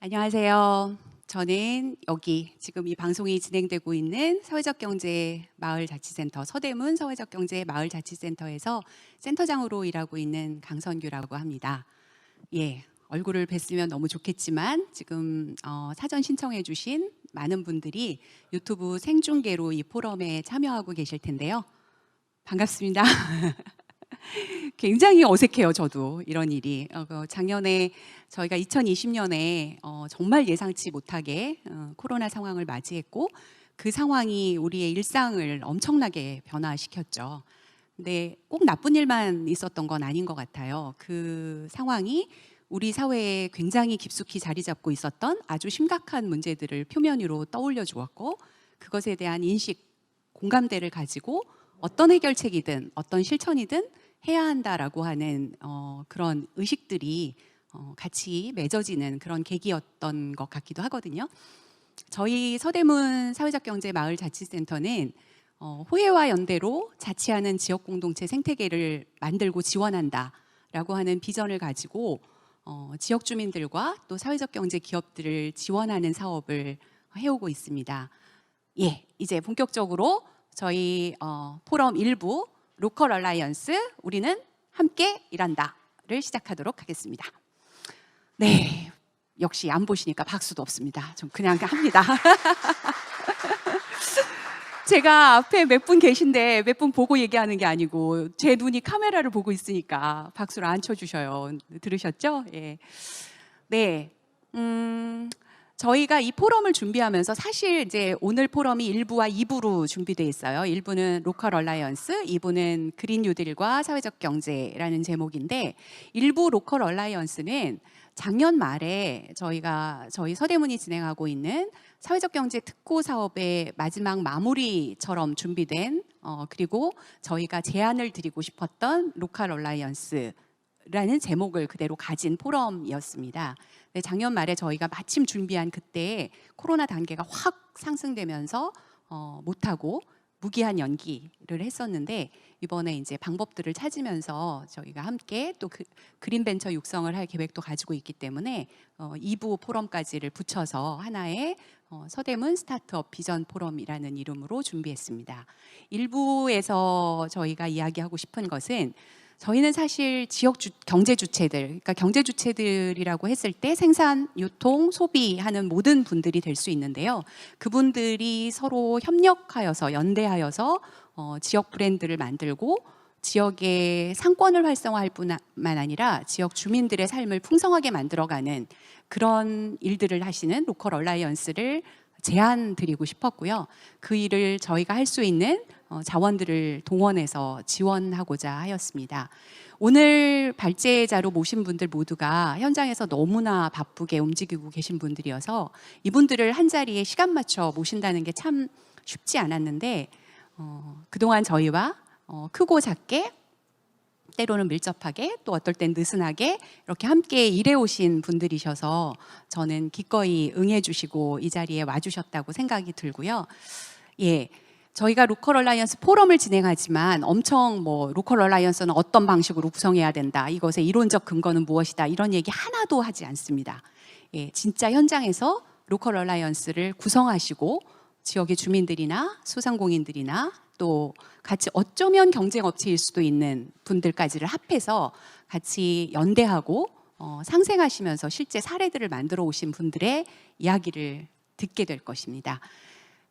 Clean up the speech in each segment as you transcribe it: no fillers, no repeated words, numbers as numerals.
안녕하세요. 저는 여기 지금 이 방송이 진행되고 있는 사회적경제마을자치센터 서대문 사회적경제마을자치센터에서 센터장으로 일하고 있는 강선규라고 합니다. 예, 얼굴을 뵀으면 너무 좋겠지만 지금 사전 신청해 주신 많은 분들이 유튜브 생중계로 이 포럼에 참여하고 계실 텐데요. 반갑습니다. 굉장히 어색해요, 저도 이런 일이. 작년에 저희가 2020년에 정말 예상치 못하게 코로나 상황을 맞이했고 그 상황이 우리의 일상을 엄청나게 변화시켰죠. 근데 꼭 나쁜 일만 있었던 건 아닌 것 같아요. 그 상황이 우리 사회에 굉장히 깊숙이 자리 잡고 있었던 아주 심각한 문제들을 표면 위로 떠올려 주었고 그것에 대한 인식, 공감대를 가지고 어떤 해결책이든 어떤 실천이든 해야 한다라고 하는 그런 의식들이 같이 맺어지는 그런 계기였던 것 같기도 하거든요. 저희 서대문 사회적경제마을자치센터는 호혜와 연대로 자치하는 지역공동체 생태계를 만들고 지원한다라고 하는 비전을 가지고 지역 주민들과 또 사회적 경제 기업들을 지원하는 사업을 해오고 있습니다. 예, 이제 본격적으로 저희 포럼 1부 로컬 얼라이언스 우리는 함께 일한다를 시작하도록 하겠습니다. 네, 역시 안 보시니까 박수도 없습니다. 좀 그냥 합니다. 제가 앞에 몇 분 계신데 몇 분 보고 얘기하는 게 아니고 제 눈이 카메라를 보고 있으니까 박수를 안 쳐주셔요. 들으셨죠? 예. 네. 저희가 이 포럼을 준비하면서 사실 이제 오늘 포럼이 1부와 2부로 준비되어 있어요. 1부는 로컬 얼라이언스, 2부는 그린 뉴딜과 사회적 경제라는 제목인데 1부 로컬 얼라이언스는 작년 말에 저희 서대문이 진행하고 있는 사회적 경제 특구 사업의 마지막 마무리처럼 준비된 그리고 저희가 제안을 드리고 싶었던 로컬 얼라이언스 라는 제목을 그대로 가진 포럼이었습니다. 작년 말에 저희가 마침 준비한 그때 코로나 단계가 확 상승되면서 못하고 무기한 연기를 했었는데 이번에 이제 방법들을 찾으면서 저희가 함께 또 그린 벤처 육성을 할 계획도 가지고 있기 때문에 2부 포럼까지를 붙여서 하나의 서대문 스타트업 비전 포럼이라는 이름으로 준비했습니다. 1부에서 저희가 이야기하고 싶은 것은 저희는 사실 지역 경제 주체들, 그러니까 경제 주체들이라고 했을 때 생산, 유통, 소비하는 모든 분들이 될 수 있는데요. 그분들이 서로 협력하여서 연대하여서 지역 브랜드를 만들고 지역의 상권을 활성화할 뿐만 아니라 지역 주민들의 삶을 풍성하게 만들어가는 그런 일들을 하시는 로컬 얼라이언스를 제안 드리고 싶었고요. 그 일을 저희가 할 수 있는 자원들을 동원해서 지원하고자 하였습니다. 오늘 발제자로 모신 분들 모두가 현장에서 너무나 바쁘게 움직이고 계신 분들이어서 이분들을 한자리에 시간 맞춰 모신다는 게 참 쉽지 않았는데 그동안 저희와 크고 작게 때로는 밀접하게 또 어떨 땐 느슨하게 이렇게 함께 일해오신 분들이셔서 저는 기꺼이 응해주시고 이 자리에 와주셨다고 생각이 들고요. 예, 저희가 로컬 얼라이언스 포럼을 진행하지만 엄청 로컬 얼라이언스는 어떤 방식으로 구성해야 된다, 이것의 이론적 근거는 무엇이다, 이런 얘기 하나도 하지 않습니다. 예, 진짜 현장에서 로컬 얼라이언스를 구성하시고 지역의 주민들이나 소상공인들이나 또 같이 어쩌면 경쟁업체일 수도 있는 분들까지를 합해서 같이 연대하고 상생하시면서 실제 사례들을 만들어 오신 분들의 이야기를 듣게 될 것입니다.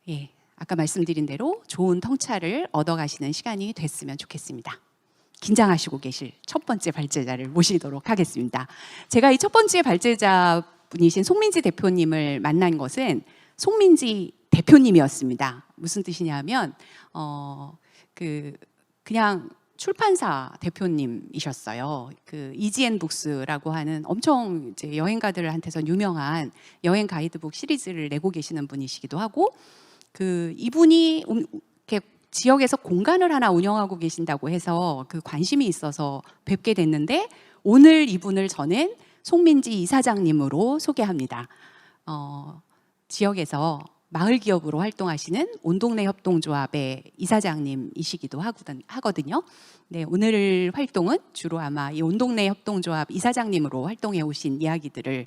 예, 아까 말씀드린 대로 좋은 통찰을 얻어가시는 시간이 됐으면 좋겠습니다. 긴장하시고 계실 첫 번째 발제자를 모시도록 하겠습니다. 제가 이 첫 번째 발제자분이신 송민지 대표님을 만난 것은 송민지 대표님이었습니다. 무슨 뜻이냐면 그냥 출판사 대표님이셨어요. 그 이지앤 북스라고 하는 엄청 이제 여행가들한테서 유명한 여행 가이드북 시리즈를 내고 계시는 분이시기도 하고 이분이 이렇게 지역에서 공간을 하나 운영하고 계신다고 해서 그 관심이 있어서 뵙게 됐는데 오늘 이분을 저는 송민지 이사장님으로 소개합니다. 지역에서 마을 기업으로 활동하시는 온동네 협동조합의 이사장님이시기도 하거든요. 네, 오늘 활동은 주로 아마 이 온동네 협동조합 이사장님으로 활동해 오신 이야기들을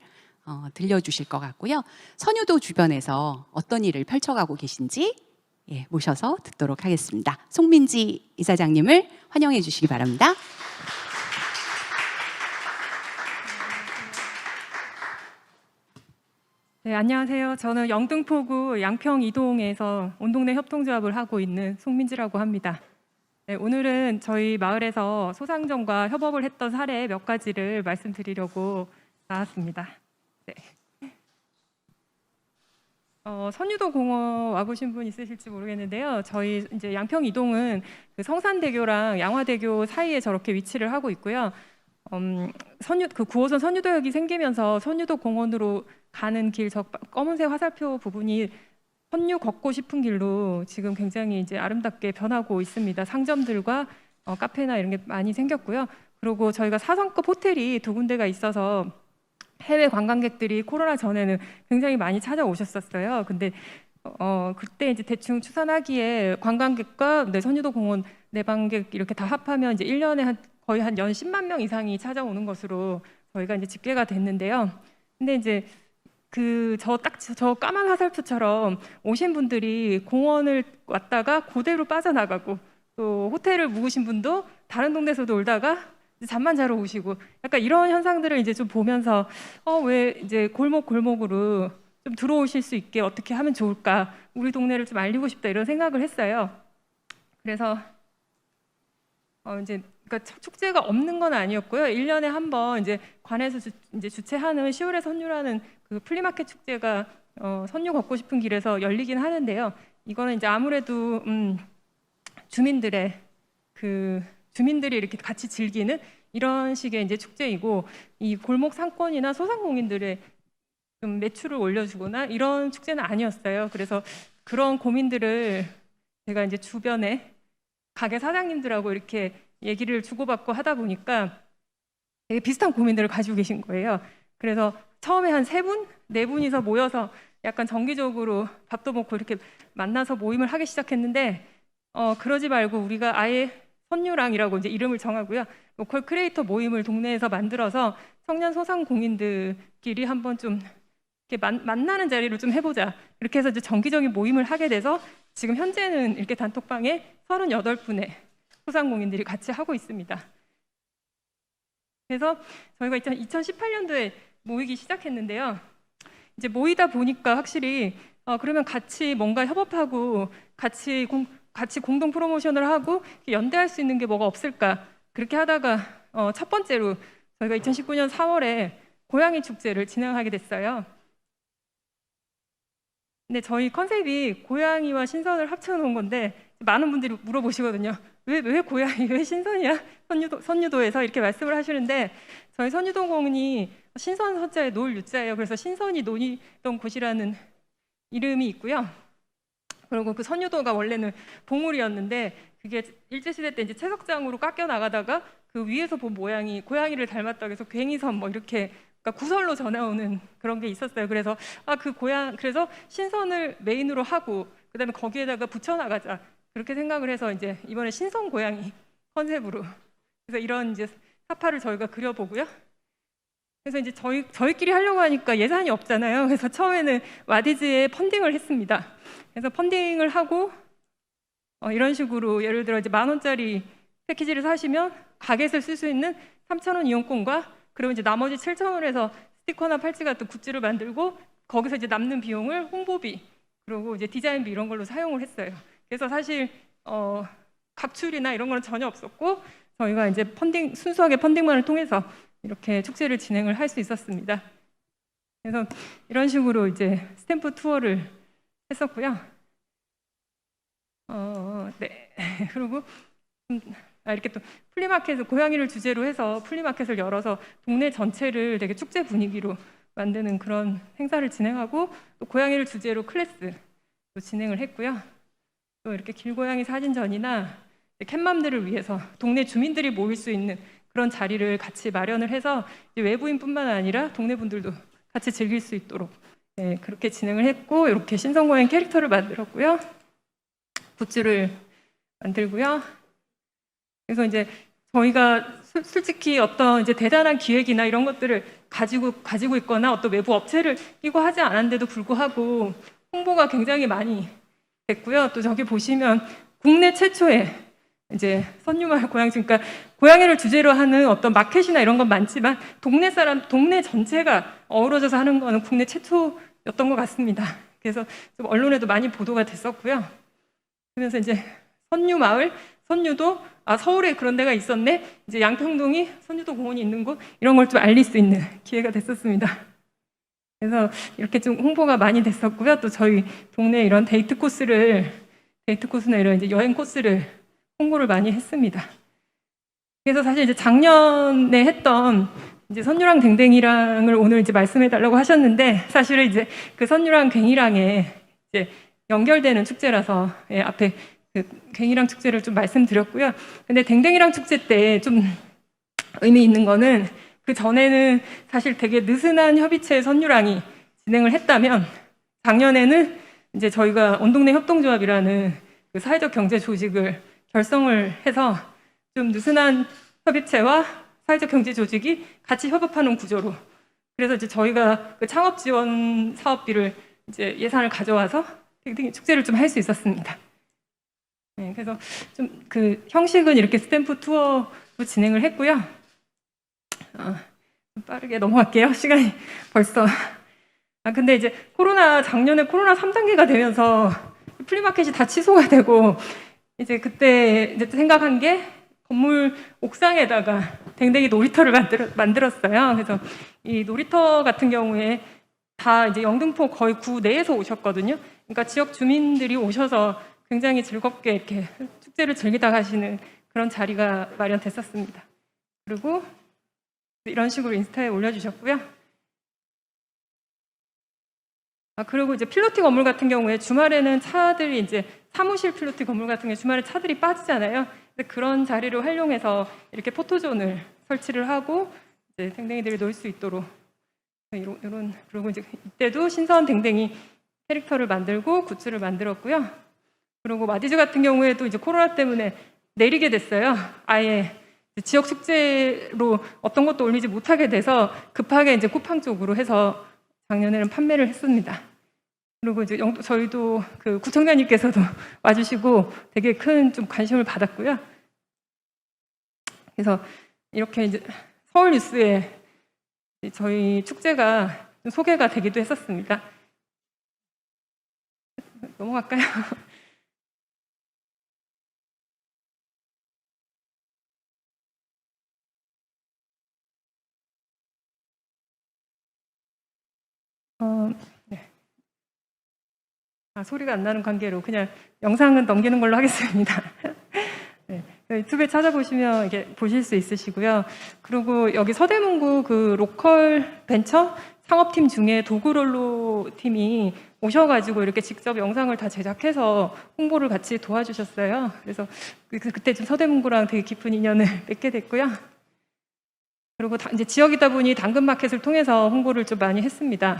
들려주실 것 같고요. 선유도 주변에서 어떤 일을 펼쳐가고 계신지 모셔서 듣도록 하겠습니다. 송민지 이사장님을 환영해 주시기 바랍니다. 네, 안녕하세요. 저는 영등포구 양평 이동에서 온동네 협동조합을 하고 있는 송민지라고 합니다. 네, 오늘은 저희 마을에서 소상점과 협업을 했던 사례 몇 가지를 말씀드리려고 나왔습니다. 네. 선유도 공원 와보신 분 있으실지 모르겠는데요. 저희 이제 양평 이동은 그 성산대교랑 양화대교 사이에 저렇게 위치를 하고 있고요. 그 9호선 선유도역이 생기면서 선유도 공원으로 가는 길, 저 검은색 화살표 부분이 선유 걷고 싶은 길로 지금 굉장히 이제 아름답게 변하고 있습니다. 상점들과 카페나 이런 게 많이 생겼고요. 그리고 저희가 4성급 호텔이 2군데가 있어서 해외 관광객들이 코로나 전에는 굉장히 많이 찾아오셨었어요. 근데 그때 이제 대충 추산하기에 관광객과 선유도 공원 내방객 이렇게 다 합하면 이제 1년에 거의 한 연 10만 명 이상이 찾아오는 것으로 저희가 이제 집계가 됐는데요. 근데 이제 저 까만 화살표처럼 오신 분들이 공원을 왔다가 그대로 빠져나가고, 또 호텔을 묵으신 분도 다른 동네에서 놀다가 잠만 자러 오시고, 약간 이런 현상들을 이제 좀 보면서 왜 이제 골목골목으로 좀 들어오실 수 있게 어떻게 하면 좋을까, 우리 동네를 좀 알리고 싶다, 이런 생각을 했어요. 그래서 이제 그러니까 축제가 없는 건 아니었고요. 1년에 한 번 이제 관에서 이제 주최하는 10월의 선유라는 그 플리마켓 축제가 선유 걷고 싶은 길에서 열리긴 하는데요. 이거는 이제 아무래도 주민들이 이렇게 같이 즐기는 이런 식의 이제 축제이고, 이 골목 상권이나 소상공인들의 좀 매출을 올려주거나 이런 축제는 아니었어요. 그래서 그런 고민들을 제가 이제 주변에 가게 사장님들하고 이렇게 얘기를 주고받고 하다 보니까 되게 비슷한 고민들을 가지고 계신 거예요. 그래서 처음에 한 3분, 4분이서 모여서 약간 정기적으로 밥도 먹고 이렇게 만나서 모임을 하기 시작했는데, 그러지 말고 우리가 아예 선유랑이라고 이제 이름을 정하고요. 로컬 크리에이터 모임을 동네에서 만들어서 청년 소상공인들끼리 한번 좀 이렇게 만나는 자리로 좀 해보자. 이렇게 해서 이제 정기적인 모임을 하게 돼서 지금 현재는 이렇게 단톡방에 38분의 소상공인들이 같이 하고 있습니다. 그래서 저희가 2018년도에 모이기 시작했는데요. 이제 모이다 보니까 확실히 그러면 같이 뭔가 협업하고 같이 공동 프로모션을 하고 연대할 수 있는 게 뭐가 없을까, 그렇게 하다가 첫 번째로 저희가 2019년 4월에 고양이 축제를 진행하게 됐어요. 근데 저희 컨셉이 고양이와 신선을 합쳐놓은 건데 많은 분들이 물어보시거든요. 왜 고양이, 왜 신선이야? 선유도에서 이렇게 말씀을 하시는데, 저희 선유도공원이 신선 서자에 놀 유자예요. 그래서 신선이 논이던 곳이라는 이름이 있고요. 그리고 그 선유도가 원래는 봉우리였는데 그게 일제시대 때 이제 채석장으로 깎여 나가다가 그 위에서 본 모양이 고양이를 닮았다고 해서 괭이섬 뭐 이렇게, 그러니까 구설로 전해오는 그런 게 있었어요. 그래서 그래서 신선을 메인으로 하고 그다음에 거기에다가 붙여나가자, 그렇게 생각을 해서 이제 이번에 신선 고양이 컨셉으로, 그래서 이런 이제 사파를 저희가 그려보고요. 그래서 이제 저희끼리 하려고 하니까 예산이 없잖아요. 그래서 처음에는 와디즈에 펀딩을 했습니다. 그래서 펀딩을 하고 이런 식으로 예를 들어 이제 10,000원짜리 패키지를 사시면 가게에서 쓸 수 있는 3,000원 이용권과, 그리고 이제 나머지 7,000원에서 스티커나 팔찌 같은 굿즈를 만들고 거기서 이제 남는 비용을 홍보비 그리고 이제 디자인비 이런 걸로 사용을 했어요. 그래서 사실 각출이나 이런 건 전혀 없었고 저희가 이제 순수하게 펀딩만을 통해서 이렇게 축제를 진행을 할 수 있었습니다. 그래서 이런 식으로 이제 스탬프 투어를 했었고요. 네. 그리고 이렇게 또 플리마켓을 고양이를 주제로 해서 플리마켓을 열어서 동네 전체를 되게 축제 분위기로 만드는 그런 행사를 진행하고, 또 고양이를 주제로 클래스도 진행을 했고요. 또 이렇게 길고양이 사진전이나 캣맘들을 위해서 동네 주민들이 모일 수 있는 그런 자리를 같이 마련을 해서 외부인뿐만 아니라 동네 분들도 같이 즐길 수 있도록 그렇게 진행을 했고, 이렇게 신선고양이 캐릭터를 만들었고요. 굿즈를 만들고요. 그래서 이제 저희가 솔직히 어떤 이제 대단한 기획이나 이런 것들을 가지고 있거나 어떤 외부 업체를 끼고 하지 않았는데도 불구하고 홍보가 굉장히 많이 됐고요. 또 저기 보시면 국내 최초의 이제 선유마을 고양시, 그러니까 고양이를 주제로 하는 어떤 마켓이나 이런 건 많지만 동네 전체가 어우러져서 하는 거는 국내 최초였던 것 같습니다. 그래서 좀 언론에도 많이 보도가 됐었고요. 그러면서 이제 선유마을, 선유도, 서울에 그런 데가 있었네. 이제 양평동이 선유도 공원이 있는 곳, 이런 걸 좀 알릴 수 있는 기회가 됐었습니다. 그래서 이렇게 좀 홍보가 많이 됐었고요. 또 저희 동네 이런 데이트 코스나 이런 이제 여행 코스를 홍보를 많이 했습니다. 그래서 사실 이제 작년에 했던 이제 선유랑 댕댕이랑을 오늘 이제 말씀해 달라고 하셨는데, 사실은 이제 그 선유랑 괭이랑에 이제 연결되는 축제라서 앞에 그 괭이랑 축제를 좀 말씀드렸고요. 근데 댕댕이랑 축제 때 좀 의미 있는 거는, 그 전에는 사실 되게 느슨한 협의체 선유랑이 진행을 했다면, 작년에는 이제 저희가 온동네 협동조합이라는 그 사회적 경제 조직을 결성을 해서 좀 느슨한 협의체와 사회적 경제 조직이 같이 협업하는 구조로, 그래서 이제 저희가 그 창업 지원 사업비를 이제 예산을 가져와서 댕댕이 축제를 좀 할 수 있었습니다. 네, 그래서 좀 그 형식은 이렇게 스탬프 투어로 진행을 했고요. 좀 빠르게 넘어갈게요. 시간이 벌써. 근데 이제 작년에 코로나 3단계가 되면서 플리마켓이 다 취소가 되고, 이제 그때 이제 생각한 게 건물 옥상에다가 댕댕이 놀이터를 만들었어요. 그래서 이 놀이터 같은 경우에 다 이제 영등포 거의 구 내에서 오셨거든요. 그러니까 지역 주민들이 오셔서 굉장히 즐겁게 이렇게 축제를 즐기다 가시는 그런 자리가 마련됐었습니다. 그리고 이런 식으로 인스타에 올려주셨고요. 그리고 이제 필로티 건물 같은 경우에 주말에는 차들이 이제 사무실 필로티 건물 같은 경우에 주말에 차들이 빠지잖아요. 근데 그런 자리를 활용해서 이렇게 포토존을 설치를 하고 이제 댕댕이들이 놀 수 있도록 이런, 그리고 이제 이때도 신선 댕댕이 캐릭터를 만들고 굿즈를 만들었고요. 그리고 마디즈 같은 경우에도 이제 코로나 때문에 내리게 됐어요. 아예 지역 축제로 어떤 것도 올리지 못하게 돼서 급하게 이제 쿠팡 쪽으로 해서 작년에는 판매를 했습니다. 그리고 이제 저희도 그 구청장님께서도 와주시고 되게 큰 좀 관심을 받았고요. 그래서 이렇게 이제 서울 뉴스에 저희 축제가 좀 소개가 되기도 했었습니다. 넘어갈까요? 네. 소리가 안 나는 관계로 그냥 영상은 넘기는 걸로 하겠습니다. 네, 유튜브에 찾아보시면 이게 보실 수 있으시고요. 그리고 여기 서대문구 그 로컬 벤처 창업팀 중에 도구롤로 팀이 오셔가지고 이렇게 직접 영상을 다 제작해서 홍보를 같이 도와주셨어요. 그래서 그때 좀 서대문구랑 되게 깊은 인연을 맺게 됐고요. 그리고 이제 지역이다 보니 당근마켓을 통해서 홍보를 좀 많이 했습니다.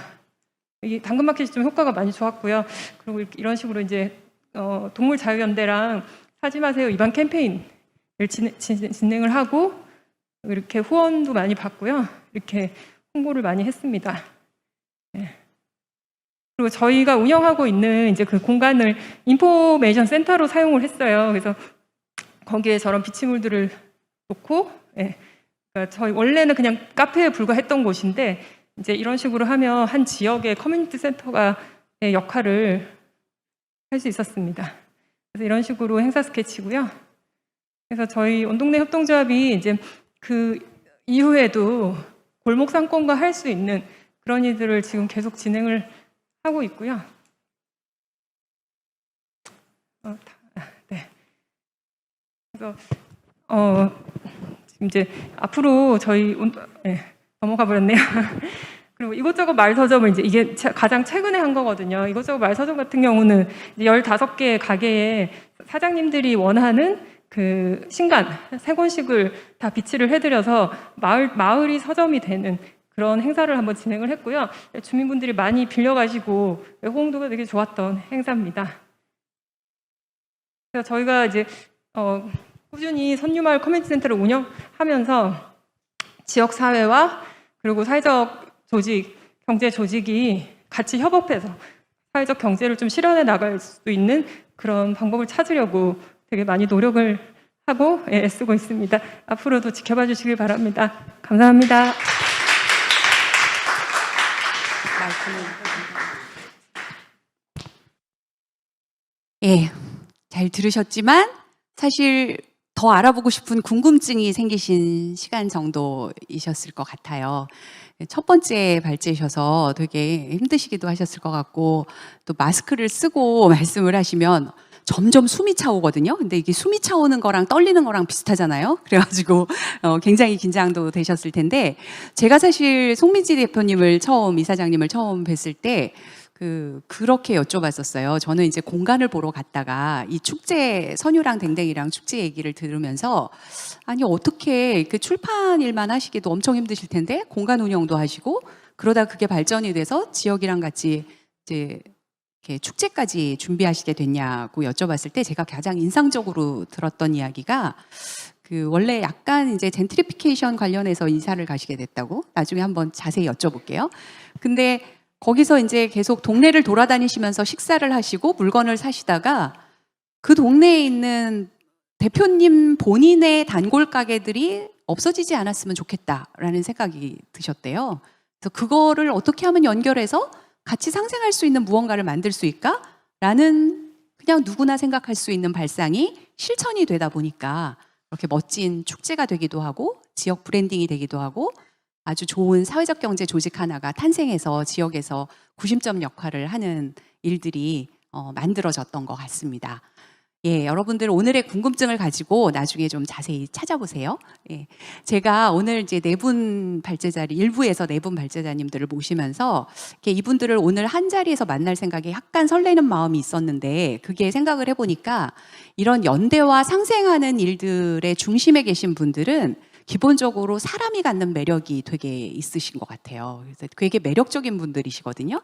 이 당근마켓이 좀 효과가 많이 좋았고요. 그리고 이런 식으로 이제 동물 자유연대랑 사지 마세요 이반 캠페인을 진행을 하고 이렇게 후원도 많이 받고요. 이렇게 홍보를 많이 했습니다. 네. 그리고 저희가 운영하고 있는 이제 그 공간을 인포메이션 센터로 사용을 했어요. 그래서 거기에 저런 비치물들을 놓고, 그러니까 저희 원래는 그냥 카페에 불과했던 곳인데 이제 이런 식으로 하면 한 지역의 커뮤니티 센터가 역할을 할 수 있었습니다. 그래서 이런 식으로 행사 스케치고요. 그래서 저희 온동네 협동조합이 이제 그 이후에도 골목 상권과 할 수 있는 그런 일들을 지금 계속 진행을 하고 있고요. 네. 그래서 지금 이제 앞으로 저희 넘어가 버렸네요. 그리고 이것저것 말서점을 이게 가장 최근에 한 거거든요. 이것저것 말서점 같은 경우는 15개의 가게에 사장님들이 원하는 그 신간 3권씩을 다 비치를 해드려서 마을이 서점이 되는 그런 행사를 한번 진행을 했고요. 주민분들이 많이 빌려가시고 호응도가 되게 좋았던 행사입니다. 그래서 저희가 이제 꾸준히 선유마을 커뮤니티 센터를 운영하면서 지역 사회와 그리고 사회적 조직, 경제 조직이 같이 협업해서 사회적 경제를 좀 실현해 나갈 수 있는 그런 방법을 찾으려고 되게 많이 노력을 하고 애쓰고 있습니다. 앞으로도 지켜봐 주시길 바랍니다. 감사합니다. 예, 잘 들으셨지만 사실 더 알아보고 싶은 궁금증이 생기신 시간 정도이셨을 것 같아요. 첫 번째 발제셔서 되게 힘드시기도 하셨을 것 같고, 또 마스크를 쓰고 말씀을 하시면 점점 숨이 차오거든요. 근데 이게 숨이 차오는 거랑 떨리는 거랑 비슷하잖아요. 그래가지고 굉장히 긴장도 되셨을 텐데, 제가 사실 송민지 대표님을 이사장님을 처음 뵀을 때 그렇게 여쭤봤었어요. 저는 이제 공간을 보러 갔다가 이 축제, 선유랑 댕댕이랑 축제 얘기를 들으면서, 아니, 어떻게 그 출판 일만 하시기도 엄청 힘드실 텐데, 공간 운영도 하시고, 그러다 그게 발전이 돼서 지역이랑 같이 이제 이렇게 축제까지 준비하시게 됐냐고 여쭤봤을 때, 제가 가장 인상적으로 들었던 이야기가, 원래 약간 이제 젠트리피케이션 관련해서 이사를 가시게 됐다고, 나중에 한번 자세히 여쭤볼게요. 근데 거기서 이제 계속 동네를 돌아다니시면서 식사를 하시고 물건을 사시다가 그 동네에 있는 대표님 본인의 단골 가게들이 없어지지 않았으면 좋겠다라는 생각이 드셨대요. 그래서 그거를 어떻게 하면 연결해서 같이 상생할 수 있는 무언가를 만들 수 있을까? 라는 그냥 누구나 생각할 수 있는 발상이 실천이 되다 보니까 그렇게 멋진 축제가 되기도 하고 지역 브랜딩이 되기도 하고 아주 좋은 사회적 경제 조직 하나가 탄생해서 지역에서 구심점 역할을 하는 일들이 만들어졌던 것 같습니다. 예, 여러분들 오늘의 궁금증을 가지고 나중에 좀 자세히 찾아보세요. 예, 제가 오늘 이제 일부에서 네 분 발제자님들을 모시면서 이렇게 이분들을 오늘 한 자리에서 만날 생각에 약간 설레는 마음이 있었는데, 그게 생각을 해보니까 이런 연대와 상생하는 일들의 중심에 계신 분들은 기본적으로 사람이 갖는 매력이 되게 있으신 것 같아요. 그래서 되게 매력적인 분들이시거든요.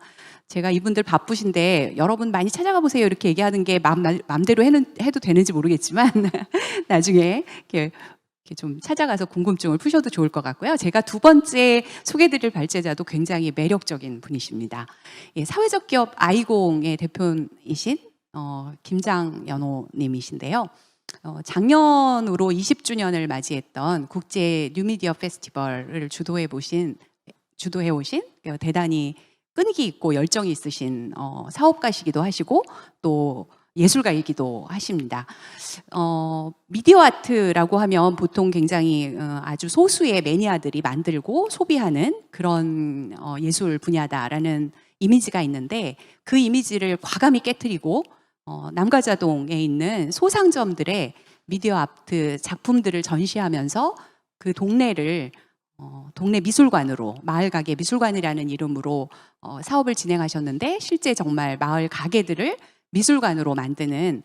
제가 이분들 바쁘신데 여러분 많이 찾아가 보세요 이렇게 얘기하는 게 마음대로 해도 되는지 모르겠지만 나중에 이렇게 좀 찾아가서 궁금증을 푸셔도 좋을 것 같고요. 제가 두 번째 소개드릴 발제자도 굉장히 매력적인 분이십니다. 예, 사회적 기업 아이공의 대표이신 김장연호님이신데요. 작년으로 20주년을 맞이했던 국제 뉴미디어 페스티벌을 주도해 오신 대단히 끈기 있고 열정이 있으신 사업가시기도 하시고 또 예술가이기도 하십니다. 미디어 아트라고 하면 보통 굉장히 아주 소수의 매니아들이 만들고 소비하는 그런 예술 분야다라는 이미지가 있는데, 그 이미지를 과감히 깨트리고 남가자동에 있는 소상점들의 미디어 아트 작품들을 전시하면서 그 동네를 동네 미술관으로, 마을 가게 미술관이라는 이름으로 사업을 진행하셨는데, 실제 정말 마을 가게들을 미술관으로 만드는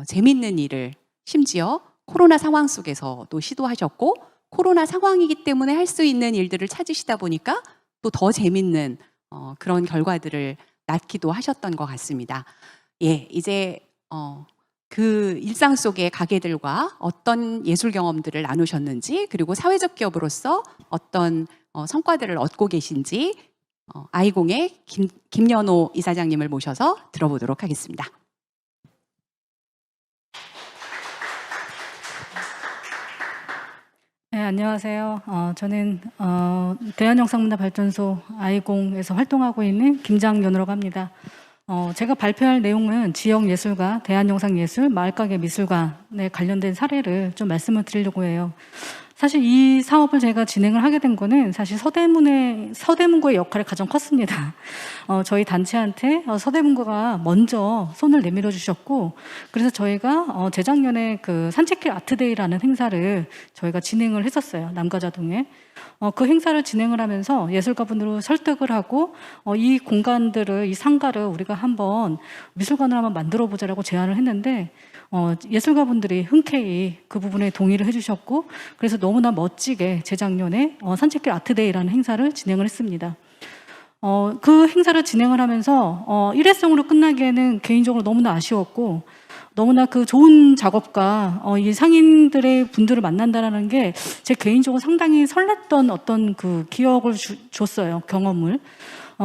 재밌는 일을 심지어 코로나 상황 속에서 또 시도하셨고, 코로나 상황이기 때문에 할 수 있는 일들을 찾으시다 보니까 또 더 재밌는 그런 결과들을 낳기도 하셨던 것 같습니다. 예, 이제 그 일상 속의 가게들과 어떤 예술 경험들을 나누셨는지, 그리고 사회적 기업으로서 어떤 성과들을 얻고 계신지 아이공의 김연호 이사장님을 모셔서 들어보도록 하겠습니다. 네, 안녕하세요. 저는 대한영상문화발전소 아이공에서 활동하고 있는 김장연호라고 합니다. 제가 발표할 내용은 지역예술가, 대한영상예술, 마을가게 미술관에 관련된 사례를 좀 말씀을 드리려고 해요. 사실 이 사업을 제가 진행을 하게 된 거는 사실 서대문구의 역할이 가장 컸습니다. 저희 단체한테 서대문구가 먼저 손을 내밀어 주셨고, 그래서 저희가 재작년에 그 산책길 아트데이라는 행사를 저희가 진행을 했었어요. 남가자동에. 그 행사를 진행을 하면서 예술가분들을 설득을 하고 이 공간들을, 이 상가를 우리가 한번 미술관을 한번 만들어 보자라고 제안을 했는데, 예술가분들이 흔쾌히 그 부분에 동의를 해주셨고, 그래서 너무나 멋지게 재작년에 산책길 아트데이라는 행사를 진행을 했습니다. 그 행사를 진행을 하면서 일회성으로 끝나기에는 개인적으로 너무나 아쉬웠고, 너무나 그 좋은 작업과 이 상인들의 분들을 만난다라는 게 제 개인적으로 상당히 설렜던 어떤 그 기억을 줬어요, 경험을.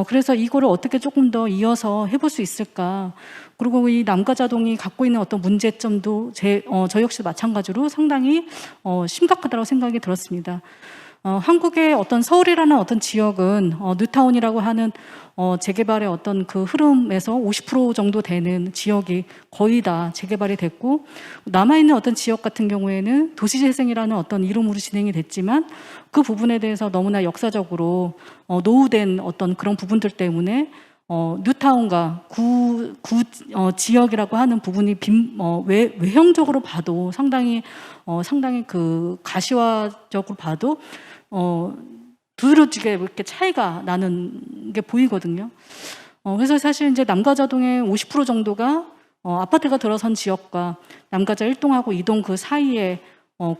그래서 이거를 어떻게 조금 더 이어서 해볼 수 있을까. 그리고 이 남가자동이 갖고 있는 어떤 문제점도 저 역시 마찬가지로 상당히 심각하다고 생각이 들었습니다. 한국의 어떤 서울이라는 어떤 지역은 뉴타운이라고 하는 재개발의 어떤 그 흐름에서 50% 정도 되는 지역이 거의 다 재개발이 됐고, 남아있는 어떤 지역 같은 경우에는 도시재생이라는 어떤 이름으로 진행이 됐지만 그 부분에 대해서 너무나 역사적으로 노후된 어떤 그런 부분들 때문에 뉴타운과 지역이라고 하는 부분이 외형적으로 봐도 상당히 그 가시화적으로 봐도 두드러지게 이렇게 차이가 나는 게 보이거든요. 그래서 사실 이제 남가자동의 50% 정도가 아파트가 들어선 지역과 남가자 1동하고 2동 그 사이에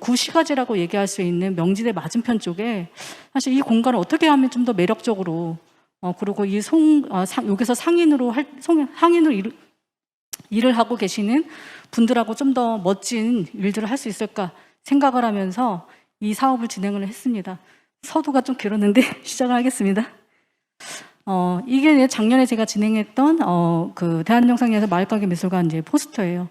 구시가지라고 얘기할 수 있는 명지대 맞은편 쪽에 사실 이 공간을 어떻게 하면 좀 더 매력적으로 그리고 여기서 상인으로 일을 하고 계시는 분들하고 좀 더 멋진 일들을 할 수 있을까 생각을 하면서 이 사업을 진행을 했습니다. 서두가 좀 길었는데 시작을 하겠습니다. 이게 작년에 제가 진행했던 그 대한영상예술 마을가게 미술관 이제 포스터예요.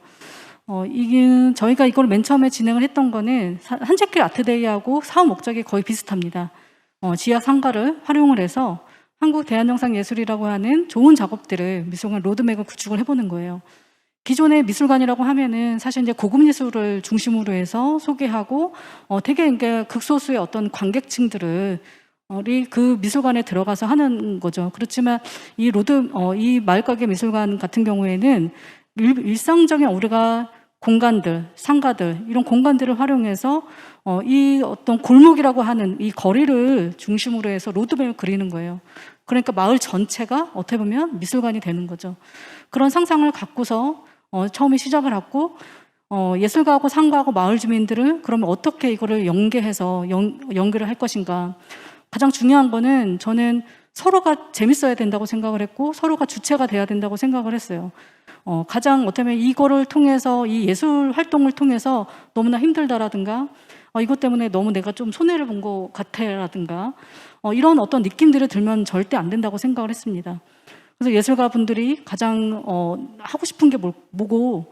이게 저희가 이걸 맨 처음에 진행을 했던 거는 한재길 아트데이하고 사업 목적이 거의 비슷합니다. 지하 상가를 활용을 해서 한국 대한영상예술이라고 하는 좋은 작업들을 미술관 로드맵을 구축을 해보는 거예요. 기존의 미술관이라고 하면은 사실 이제 고급 예술을 중심으로 해서 소개하고 되게 그러니까 극소수의 어떤 관객층들을 그 미술관에 들어가서 하는 거죠. 그렇지만 이 마을가게 미술관 같은 경우에는 일상적인 우리가 공간들, 상가들 이런 공간들을 활용해서 이 어떤 골목이라고 하는 이 거리를 중심으로 해서 로드맵을 그리는 거예요. 그러니까 마을 전체가 어떻게 보면 미술관이 되는 거죠. 그런 상상을 갖고서 처음에 시작을 했고 예술가하고 상가하고 마을 주민들을 그러면 어떻게 이거를 연계해서 연결을 할 것인가. 가장 중요한 거는 저는 서로가 재밌어야 된다고 생각을 했고 서로가 주체가 돼야 된다고 생각을 했어요. 가장 어떻게 보면 이거를 통해서 이 예술 활동을 통해서 너무나 힘들다라든가 이것 때문에 너무 내가 좀 손해를 본 것 같아라든가 이런 어떤 느낌들이 들면 절대 안 된다고 생각을 했습니다. 그래서 예술가 분들이 가장 하고 싶은 게 뭐고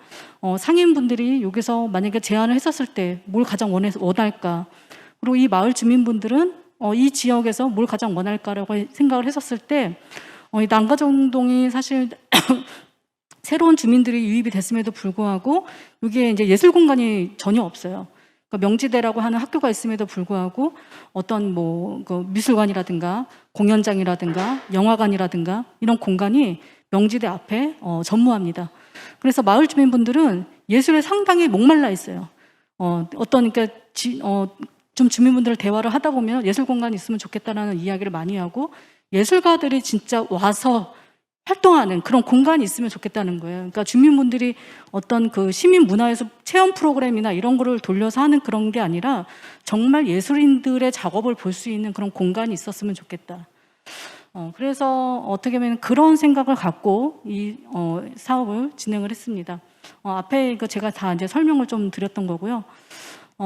상인분들이 여기서 만약에 제안을 했었을 때 뭘 가장 원할까, 그리고 이 마을 주민분들은 이 지역에서 뭘 가장 원할까라고 생각을 했었을 때 이 남가정동이 사실 새로운 주민들이 유입이 됐음에도 불구하고 여기에 이제 예술 공간이 전혀 없어요. 그러니까 명지대라고 하는 학교가 있음에도 불구하고 어떤 그 미술관이라든가 공연장이라든가 영화관이라든가 이런 공간이 명지대 앞에 전무합니다. 그래서 마을 주민분들은 예술에 상당히 목말라 있어요. 그러니까 좀 주민분들 대화를 하다 보면 예술 공간이 있으면 좋겠다라는 이야기를 많이 하고 예술가들이 진짜 와서 활동하는 그런 공간이 있으면 좋겠다는 거예요. 그러니까 주민분들이 어떤 그 시민 문화예술 체험 프로그램이나 이런 거를 돌려서 하는 그런 게 아니라 정말 예술인들의 작업을 볼 수 있는 그런 공간이 있었으면 좋겠다. 그래서 어떻게 보면 그런 생각을 갖고 이 사업을 진행을 했습니다. 앞에 이거 제가 다 이제 설명을 좀 드렸던 거고요.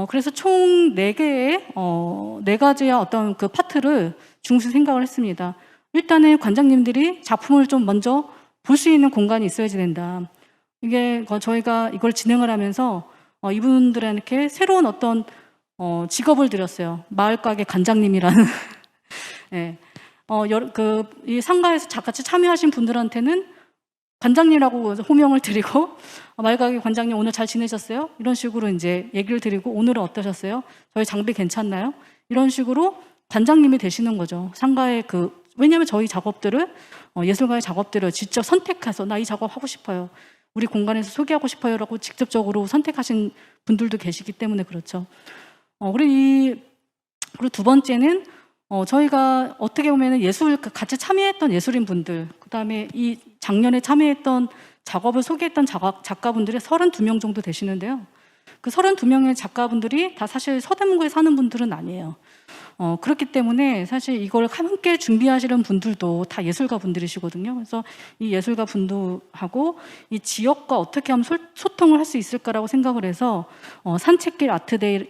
그래서 총 4개의 4가지의 어떤 그 파트를 중시 생각을 했습니다. 일단은 관장님들이 작품을 좀 먼저 볼 수 있는 공간이 있어야지 된다. 이게 저희가 이걸 진행을 하면서 이분들에게 새로운 어떤 직업을 드렸어요. 마을가게 관장님이라는. 네. 이 상가에서 같이 참여하신 분들한테는 관장님이라고 호명을 드리고 마을가게 관장님 오늘 잘 지내셨어요? 이런 식으로 이제 얘기를 드리고 오늘은 어떠셨어요? 저희 장비 괜찮나요? 이런 식으로 관장님이 되시는 거죠. 상가의 왜냐하면 저희 작업들을 예술가의 작업들을 직접 선택해서 나 이 작업 하고 싶어요. 우리 공간에서 소개하고 싶어요라고 직접적으로 선택하신 분들도 계시기 때문에 그렇죠. 그리고 두 번째는 저희가 어떻게 보면 같이 참여했던 예술인 분들, 그다음에 이 작년에 참여했던 작업을 소개했던 작가분들이 32명 정도 되시는데요. 그 32명의 작가분들이 다 사실 서대문구에 사는 분들은 아니에요. 그렇기 때문에 사실 이걸 함께 준비하시는 분들도 다 예술가 분들이시거든요. 그래서 이 예술가 분들하고 이 지역과 어떻게 하면 소통을 할 수 있을까라고 생각을 해서 산책길 아트데이,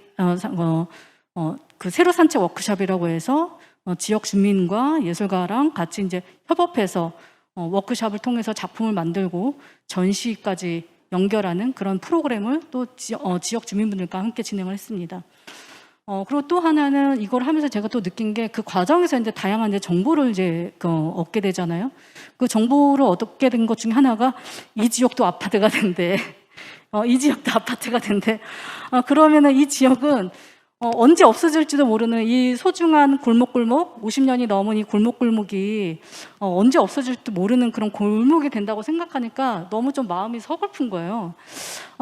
그 세로 산책 워크숍이라고 해서 지역 주민과 예술가랑 같이 이제 협업해서 워크숍을 통해서 작품을 만들고 전시까지 연결하는 그런 프로그램을 또 지역 주민분들과 함께 진행을 했습니다. 그리고 또 하나는 이걸 하면서 제가 또 느낀 게 그 과정에서 이제 다양한 이제 정보를 이제 얻게 되잖아요. 그 정보를 얻게 된 것 중에 하나가 이 지역도 아파트가 된대. 이 지역도 아파트가 된대. 그러면은 이 지역은 언제 없어질지도 모르는 이 소중한 골목골목, 50년이 넘은 이 골목골목이 언제 없어질지도 모르는 그런 골목이 된다고 생각하니까 너무 좀 마음이 서글픈 거예요.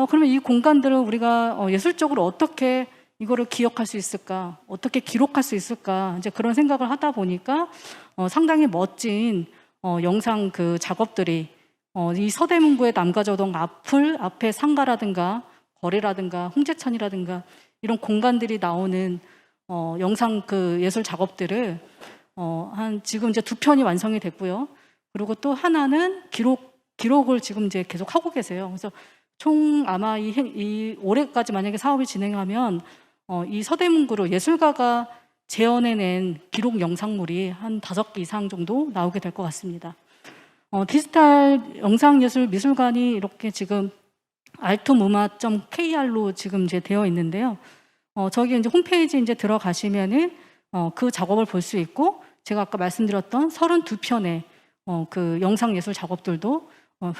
그러면 이 공간들을 우리가 예술적으로 어떻게 이거를 기억할 수 있을까? 어떻게 기록할 수 있을까? 이제 그런 생각을 하다 보니까 상당히 멋진 영상 그 작업들이 이 서대문구의 남가저동 앞에 상가라든가 거리라든가 홍제천이라든가 이런 공간들이 나오는 영상 그 예술 작업들을 지금 이제 2편이 완성이 됐고요. 그리고 또 하나는 기록을 지금 이제 계속 하고 계세요. 그래서 총 아마 이 올해까지 만약에 사업이 진행하면 이 서대문구로 예술가가 재현해낸 기록 영상물이 한 5개 이상 정도 나오게 될 것 같습니다. 디지털 영상예술 미술관이 이렇게 지금 artmuma.kr로 지금 이제 되어 있는데요. 저기 이제 홈페이지 이제 들어가시면은 그 작업을 볼 수 있고, 제가 아까 말씀드렸던 32편의 그 영상 예술 작업들도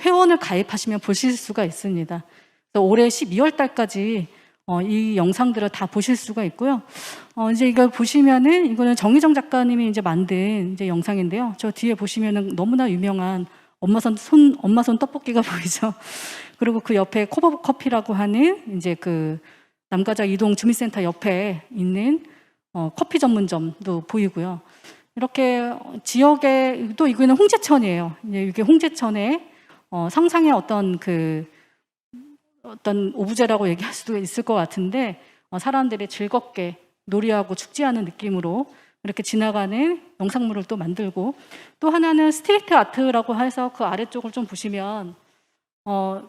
회원을 가입하시면 보실 수가 있습니다. 그래서 올해 12월 달까지 이 영상들을 다 보실 수가 있고요. 이제 이걸 보시면은 이거는 정희정 작가님이 이제 만든 이제 영상인데요. 저 뒤에 보시면은 너무나 유명한 엄마 손 떡볶이가 보이죠. 그리고 그 옆에 코버커피라고 하는 이제 그 남가자 이동 주민센터 옆에 있는 커피 전문점도 보이고요. 이렇게 지역에 또 이거는 홍제천이에요. 이게 홍제천에 상상의 어떤 오브제라고 얘기할 수도 있을 것 같은데 사람들이 즐겁게 놀이하고 축제하는 느낌으로 이렇게 지나가는 영상물을 또 만들고, 또 하나는 스트리트 아트라고 해서 그 아래쪽을 좀 보시면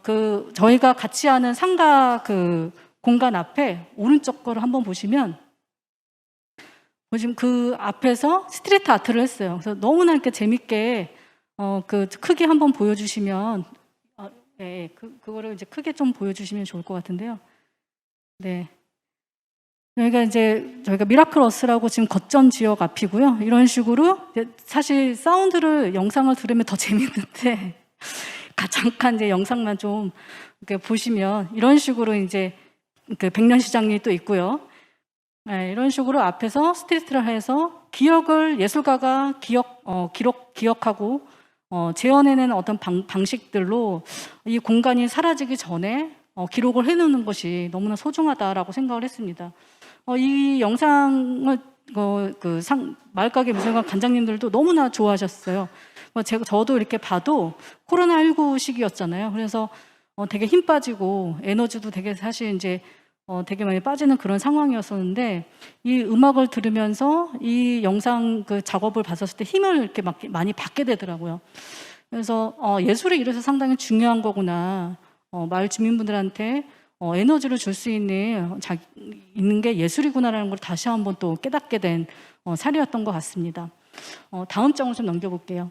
그 저희가 같이 하는 상가 그 공간 앞에 오른쪽 거를 한번 보시면 그 앞에서 스트리트 아트를 했어요. 그래서 너무나 이렇게 재밌게 그 크게 한번 보여주시면 네, 그거를 이제 크게 좀 보여주시면 좋을 것 같은데요. 네. 여기가 이제 저희가 미라클어스라고 지금 걷전 지역 앞이고요. 이런 식으로 사실 사운드를 영상을 들으면 더 재밌는데 잠깐 이제 영상만 좀 이렇게 보시면 이런 식으로 이제 그 백년시장이 또 있고요. 네, 이런 식으로 앞에서 스트리트를 해서 기억을 예술가가 기억하고 재현해내는 어떤 방식들로 이 공간이 사라지기 전에 기록을 해놓는 것이 너무나 소중하다라고 생각을 했습니다. 이 영상을 마을가게 미술관 관장님들도 너무나 좋아하셨어요. 저도 이렇게 봐도 코로나19 시기였잖아요. 그래서 되게 힘 빠지고 에너지도 되게 사실 이제 되게 많이 빠지는 그런 상황이었었는데, 이 음악을 들으면서 이 영상 그 작업을 봤었을 때 힘을 이렇게 많이 받게 되더라고요. 그래서 예술이 이래서 상당히 중요한 거구나. 마을 주민분들한테 에너지를 줄 수 있는 게 예술이구나라는 걸 다시 한번 또 깨닫게 된 사례였던 것 같습니다. 다음 장을 좀 넘겨볼게요.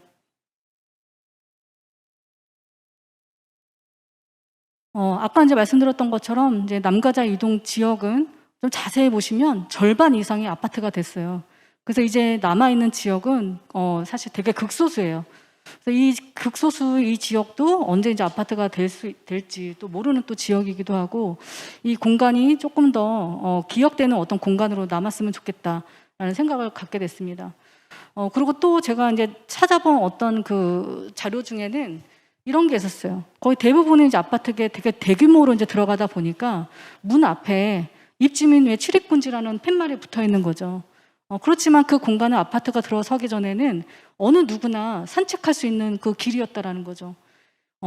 아까 이제 말씀드렸던 것처럼 이제 남가자 이동 지역은 좀 자세히 보시면 절반 이상이 아파트가 됐어요. 그래서 이제 남아있는 지역은 사실 되게 극소수예요. 그래서 이 극소수 이 지역도 언제 이제 아파트가 될지 또 모르는 또 지역이기도 하고, 이 공간이 조금 더 기억되는 어떤 공간으로 남았으면 좋겠다라는 생각을 갖게 됐습니다. 그리고 또 제가 이제 찾아본 어떤 그 자료 중에는 이런 게 있었어요. 거의 대부분의 이제 아파트에 되게 대규모로 이제 들어가다 보니까 문 앞에 입주민 외 출입금지라는 팻말이 붙어 있는 거죠. 그렇지만 그 공간은 아파트가 들어서기 전에는 어느 누구나 산책할 수 있는 그 길이었다라는 거죠.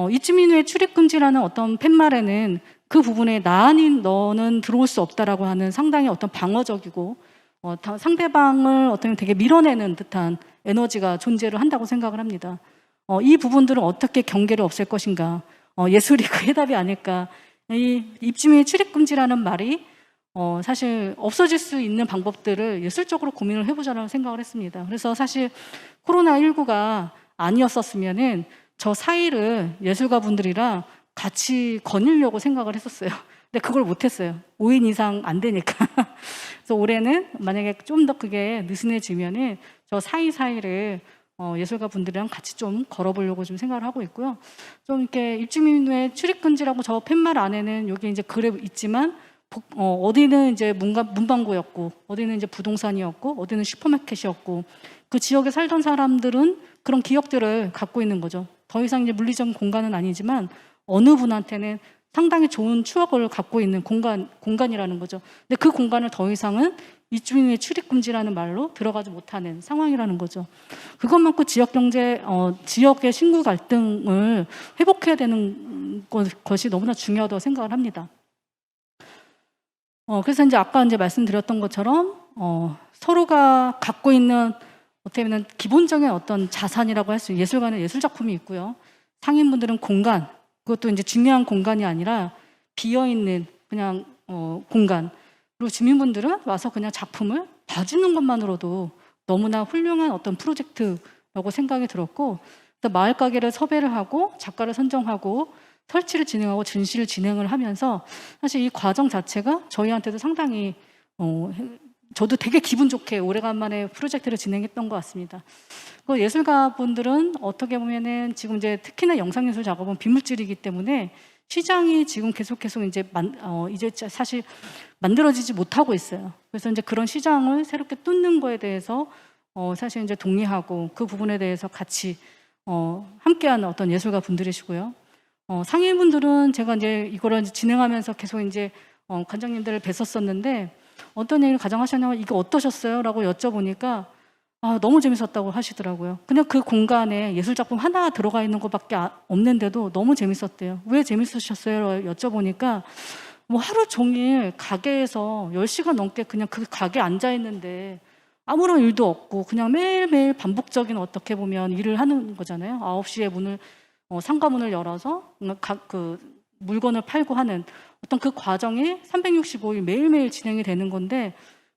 입주민 외 출입금지라는 어떤 팻말에는 그 부분에 나 아닌 너는 들어올 수 없다라고 하는 상당히 어떤 방어적이고 상대방을 어떤 되게 밀어내는 듯한 에너지가 존재를 한다고 생각을 합니다. 이 부분들은 어떻게 경계를 없앨 것인가? 예술이 그 해답이 아닐까? 이 입주민 출입금지라는 말이 사실 없어질 수 있는 방법들을 예술적으로 고민을 해보자는 생각을 했습니다. 그래서 사실 코로나19가 아니었었으면은 저 사이를 예술가 분들이랑 같이 거닐려고 생각을 했었어요. 근데 그걸 못했어요. 5인 이상 안 되니까. 그래서 올해는 만약에 좀 더 그게 느슨해지면은 저 사이사이를 예술가 분들이랑 같이 좀 걸어보려고 좀 생각을 하고 있고요. 좀 이렇게 입주민의 출입금지라고 저 팻말 안에는 여기 이제 글에 있지만 어디는 이제 문방구였고, 어디는 이제 부동산이었고, 어디는 슈퍼마켓이었고, 그 지역에 살던 사람들은 그런 기억들을 갖고 있는 거죠. 더 이상 이제 물리적 공간은 아니지만 어느 분한테는 상당히 좋은 추억을 갖고 있는 공간이라는 거죠. 근데 그 공간을 더 이상은 입주민의 출입금지라는 말로 들어가지 못하는 상황이라는 거죠. 그것만큼 지역 경제, 지역의 신구 갈등을 회복해야 되는 것이 너무나 중요하다고 생각을 합니다. 그래서 이제 아까 이제 말씀드렸던 것처럼 서로가 갖고 있는 어떻게 보면 기본적인 어떤 자산이라고 할 수 있는 예술가는 예술 작품이 있고요. 상인분들은 공간, 그것도 이제 중요한 공간이 아니라 비어 있는 그냥 공간. 그리고 주민분들은 와서 그냥 작품을 봐주는 것만으로도 너무나 훌륭한 어떤 프로젝트라고 생각이 들었고, 마을 가게를 섭외를 하고 작가를 선정하고 설치를 진행하고 전시를 진행을 하면서 사실 이 과정 자체가 저희한테도 상당히 저도 되게 기분 좋게 오래간만에 프로젝트를 진행했던 것 같습니다. 그 예술가 분들은 어떻게 보면은 지금 이제 특히나 영상예술 작업은 빗물질이기 때문에 시장이 지금 계속 이제 이제 사실 만들어지지 못하고 있어요. 그래서 이제 그런 시장을 새롭게 뚫는 거에 대해서 사실 이제 동의하고 그 부분에 대해서 같이 함께하는 어떤 예술가 분들이시고요. 상인분들은 제가 이제 이거를 진행하면서 계속 이제 관장님들을 뵀었었는데 어떤 얘기를 가장 하셨냐면 이거 어떠셨어요? 라고 여쭤보니까 너무 재밌었다고 하시더라고요. 그냥 그 공간에 예술작품 하나 들어가 있는 것밖에 없는데도 너무 재밌었대요. 왜 재밌으셨어요? 여쭤보니까 뭐 하루 종일 가게에서 10시간 넘게 그냥 그 가게에 앉아 있는데 아무런 일도 없고 그냥 매일매일 반복적인 어떻게 보면 일을 하는 거잖아요. 9시에 상가문을 열어서 그 물건을 팔고 하는 어떤 그 과정이 365일 매일매일 진행이 되는 건데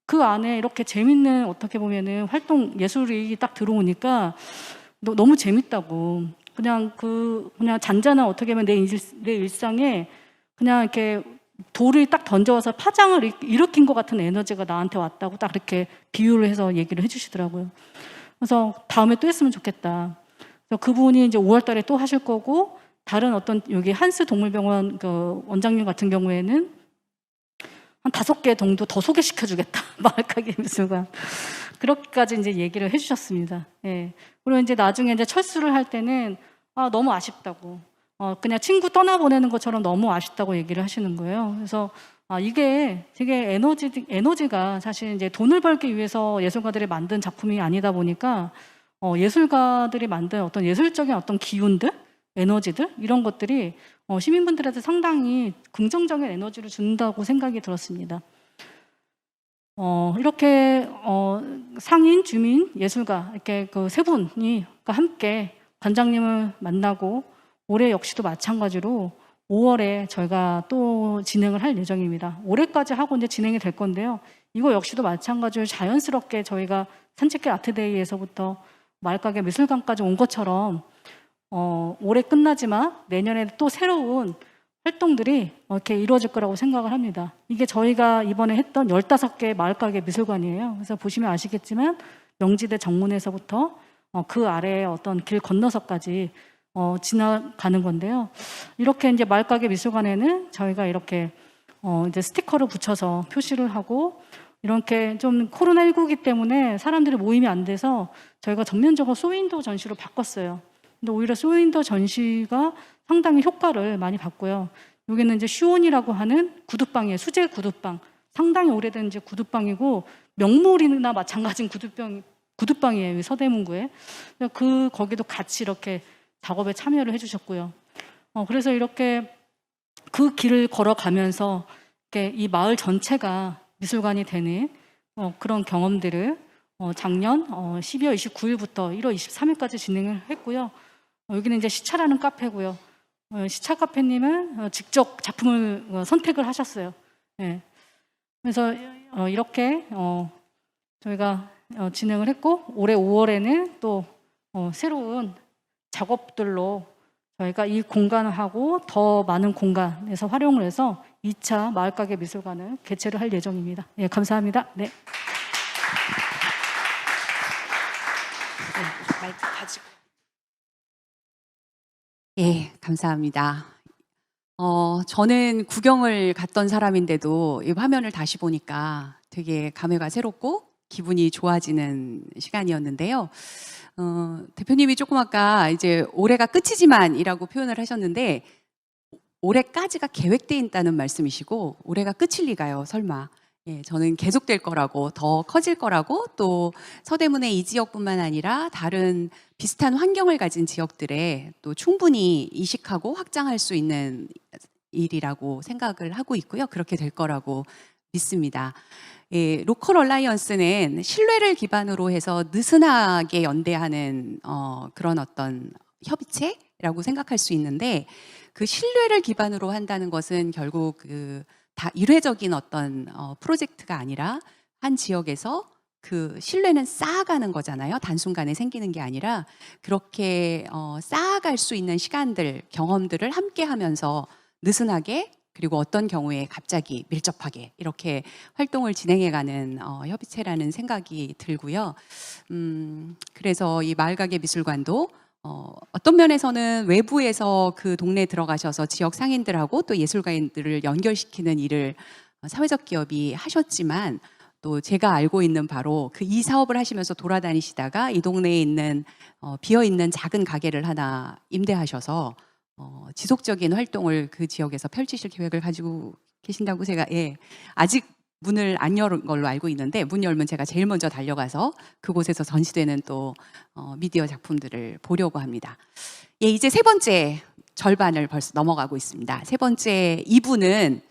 그 안에 이렇게 재밌는 어떻게 보면은 활동 예술이 딱 들어오니까 너무 재밌다고 그냥 잔잔한 어떻게 보면 내 일상에 그냥 이렇게 돌을 딱 던져서 파장을 일으킨 것 같은 에너지가 나한테 왔다고 딱 이렇게 비유를 해서 얘기를 해주시더라고요. 그래서 다음에 또 했으면 좋겠다. 그래서 그분이 이제 5월 달에 또 하실 거고 다른 어떤 여기 한스 동물병원 그 원장님 같은 경우에는 한 5개 정도 더 소개시켜주겠다. 마을가게 미술관. 그렇게까지 이제 얘기를 해주셨습니다. 예. 그리고 이제 나중에 이제 철수를 할 때는 너무 아쉽다고. 그냥 친구 떠나보내는 것처럼 너무 아쉽다고 얘기를 하시는 거예요. 그래서 이게 되게 에너지가 사실 이제 돈을 벌기 위해서 예술가들이 만든 작품이 아니다 보니까 예술가들이 만든 어떤 예술적인 어떤 기운들, 에너지들 이런 것들이 시민분들한테 상당히 긍정적인 에너지를 준다고 생각이 들었습니다. 이렇게 상인, 주민, 예술가 이렇게 그 세 분이 함께 관장님을 만나고 올해 역시도 마찬가지로 5월에 저희가 또 진행을 할 예정입니다. 올해까지 하고 이제 진행이 될 건데요. 이거 역시도 마찬가지로 자연스럽게 저희가 산책길 아트데이에서부터 마을가게 미술관까지 온 것처럼 올해 끝나지만 내년에 또 새로운 활동들이 이렇게 이루어질 거라고 생각을 합니다. 이게 저희가 이번에 했던 15개 마을가게 미술관이에요. 그래서 보시면 아시겠지만 명지대 정문에서부터 그 아래에 어떤 길 건너서까지 지나가는 건데요. 이렇게 이제 마을가게 미술관에는 저희가 이렇게 이제 스티커를 붙여서 표시를 하고 이렇게 좀 코로나19이기 때문에 사람들이 모임이 안 돼서 저희가 전면적으로 쇼윈도 전시로 바꿨어요. 근데 오히려 쇼윈도 전시가 상당히 효과를 많이 봤고요. 여기는 이제 슈온이라고 하는 구두방이에요. 수제 구두방. 상당히 오래된 이제 구두방이고 명물이나 마찬가지인 구두방이에요. 서대문구에. 거기도 같이 이렇게 작업에 참여를 해주셨고요. 그래서 이렇게 그 길을 걸어가면서 이렇게 이 마을 전체가 미술관이 되는 그런 경험들을 작년 12월 29일부터 1월 23일까지 진행을 했고요. 여기는 이제 시차라는 카페고요. 시차 카페님은 직접 작품을 선택을 하셨어요. 예. 그래서 이렇게 저희가 진행을 했고, 올해 5월에는 또 새로운 작업들로 저희가 이 공간하고 더 많은 공간에서 활용을 해서 2차 마을가게 미술관을 개최를 할 예정입니다. 예, 감사합니다. 네. 마이크 가지고. 예, 감사합니다. 저는 구경을 갔던 사람인데도 이 화면을 다시 보니까 되게 감회가 새롭고 기분이 좋아지는 시간이었는데요. 대표님이 조금 아까 이제 올해가 끝이지만이라고 표현을 하셨는데, 올해까지가 계획돼 있다는 말씀이시고, 올해가 끝일 리가요, 설마. 예, 저는 계속될 거라고, 더 커질 거라고, 또 서대문의 이 지역뿐만 아니라 다른 비슷한 환경을 가진 지역들에 또 충분히 이식하고 확장할 수 있는 일이라고 생각을 하고 있고요. 그렇게 될 거라고 믿습니다. 예, 로컬 얼라이언스는 신뢰를 기반으로 해서 느슨하게 연대하는 그런 어떤 협의체라고 생각할 수 있는데, 그 신뢰를 기반으로 한다는 것은 결국 다 일회적인 어떤 프로젝트가 아니라 한 지역에서 그 신뢰는 쌓아가는 거잖아요. 단순간에 생기는 게 아니라 그렇게 쌓아갈 수 있는 시간들, 경험들을 함께 하면서 느슨하게, 그리고 어떤 경우에 갑자기 밀접하게 이렇게 활동을 진행해가는 협의체라는 생각이 들고요. 그래서 이 마을가게 미술관도 어떤 면에서는 외부에서 그 동네에 들어가셔서 지역 상인들하고 또 예술가인들을 연결시키는 일을 사회적 기업이 하셨지만, 또 제가 알고 있는 바로 그 이 사업을 하시면서 돌아다니시다가 이 동네에 있는 비어있는 작은 가게를 하나 임대하셔서 지속적인 활동을 그 지역에서 펼치실 계획을 가지고 계신다고 제가 아직 문을 안 열은 걸로 알고 있는데, 문 열면 제가 제일 먼저 달려가서 그곳에서 전시되는 또 미디어 작품들을 보려고 합니다. 예, 이제 세 번째 절반을 벌써 넘어가고 있습니다. 세 번째 2부는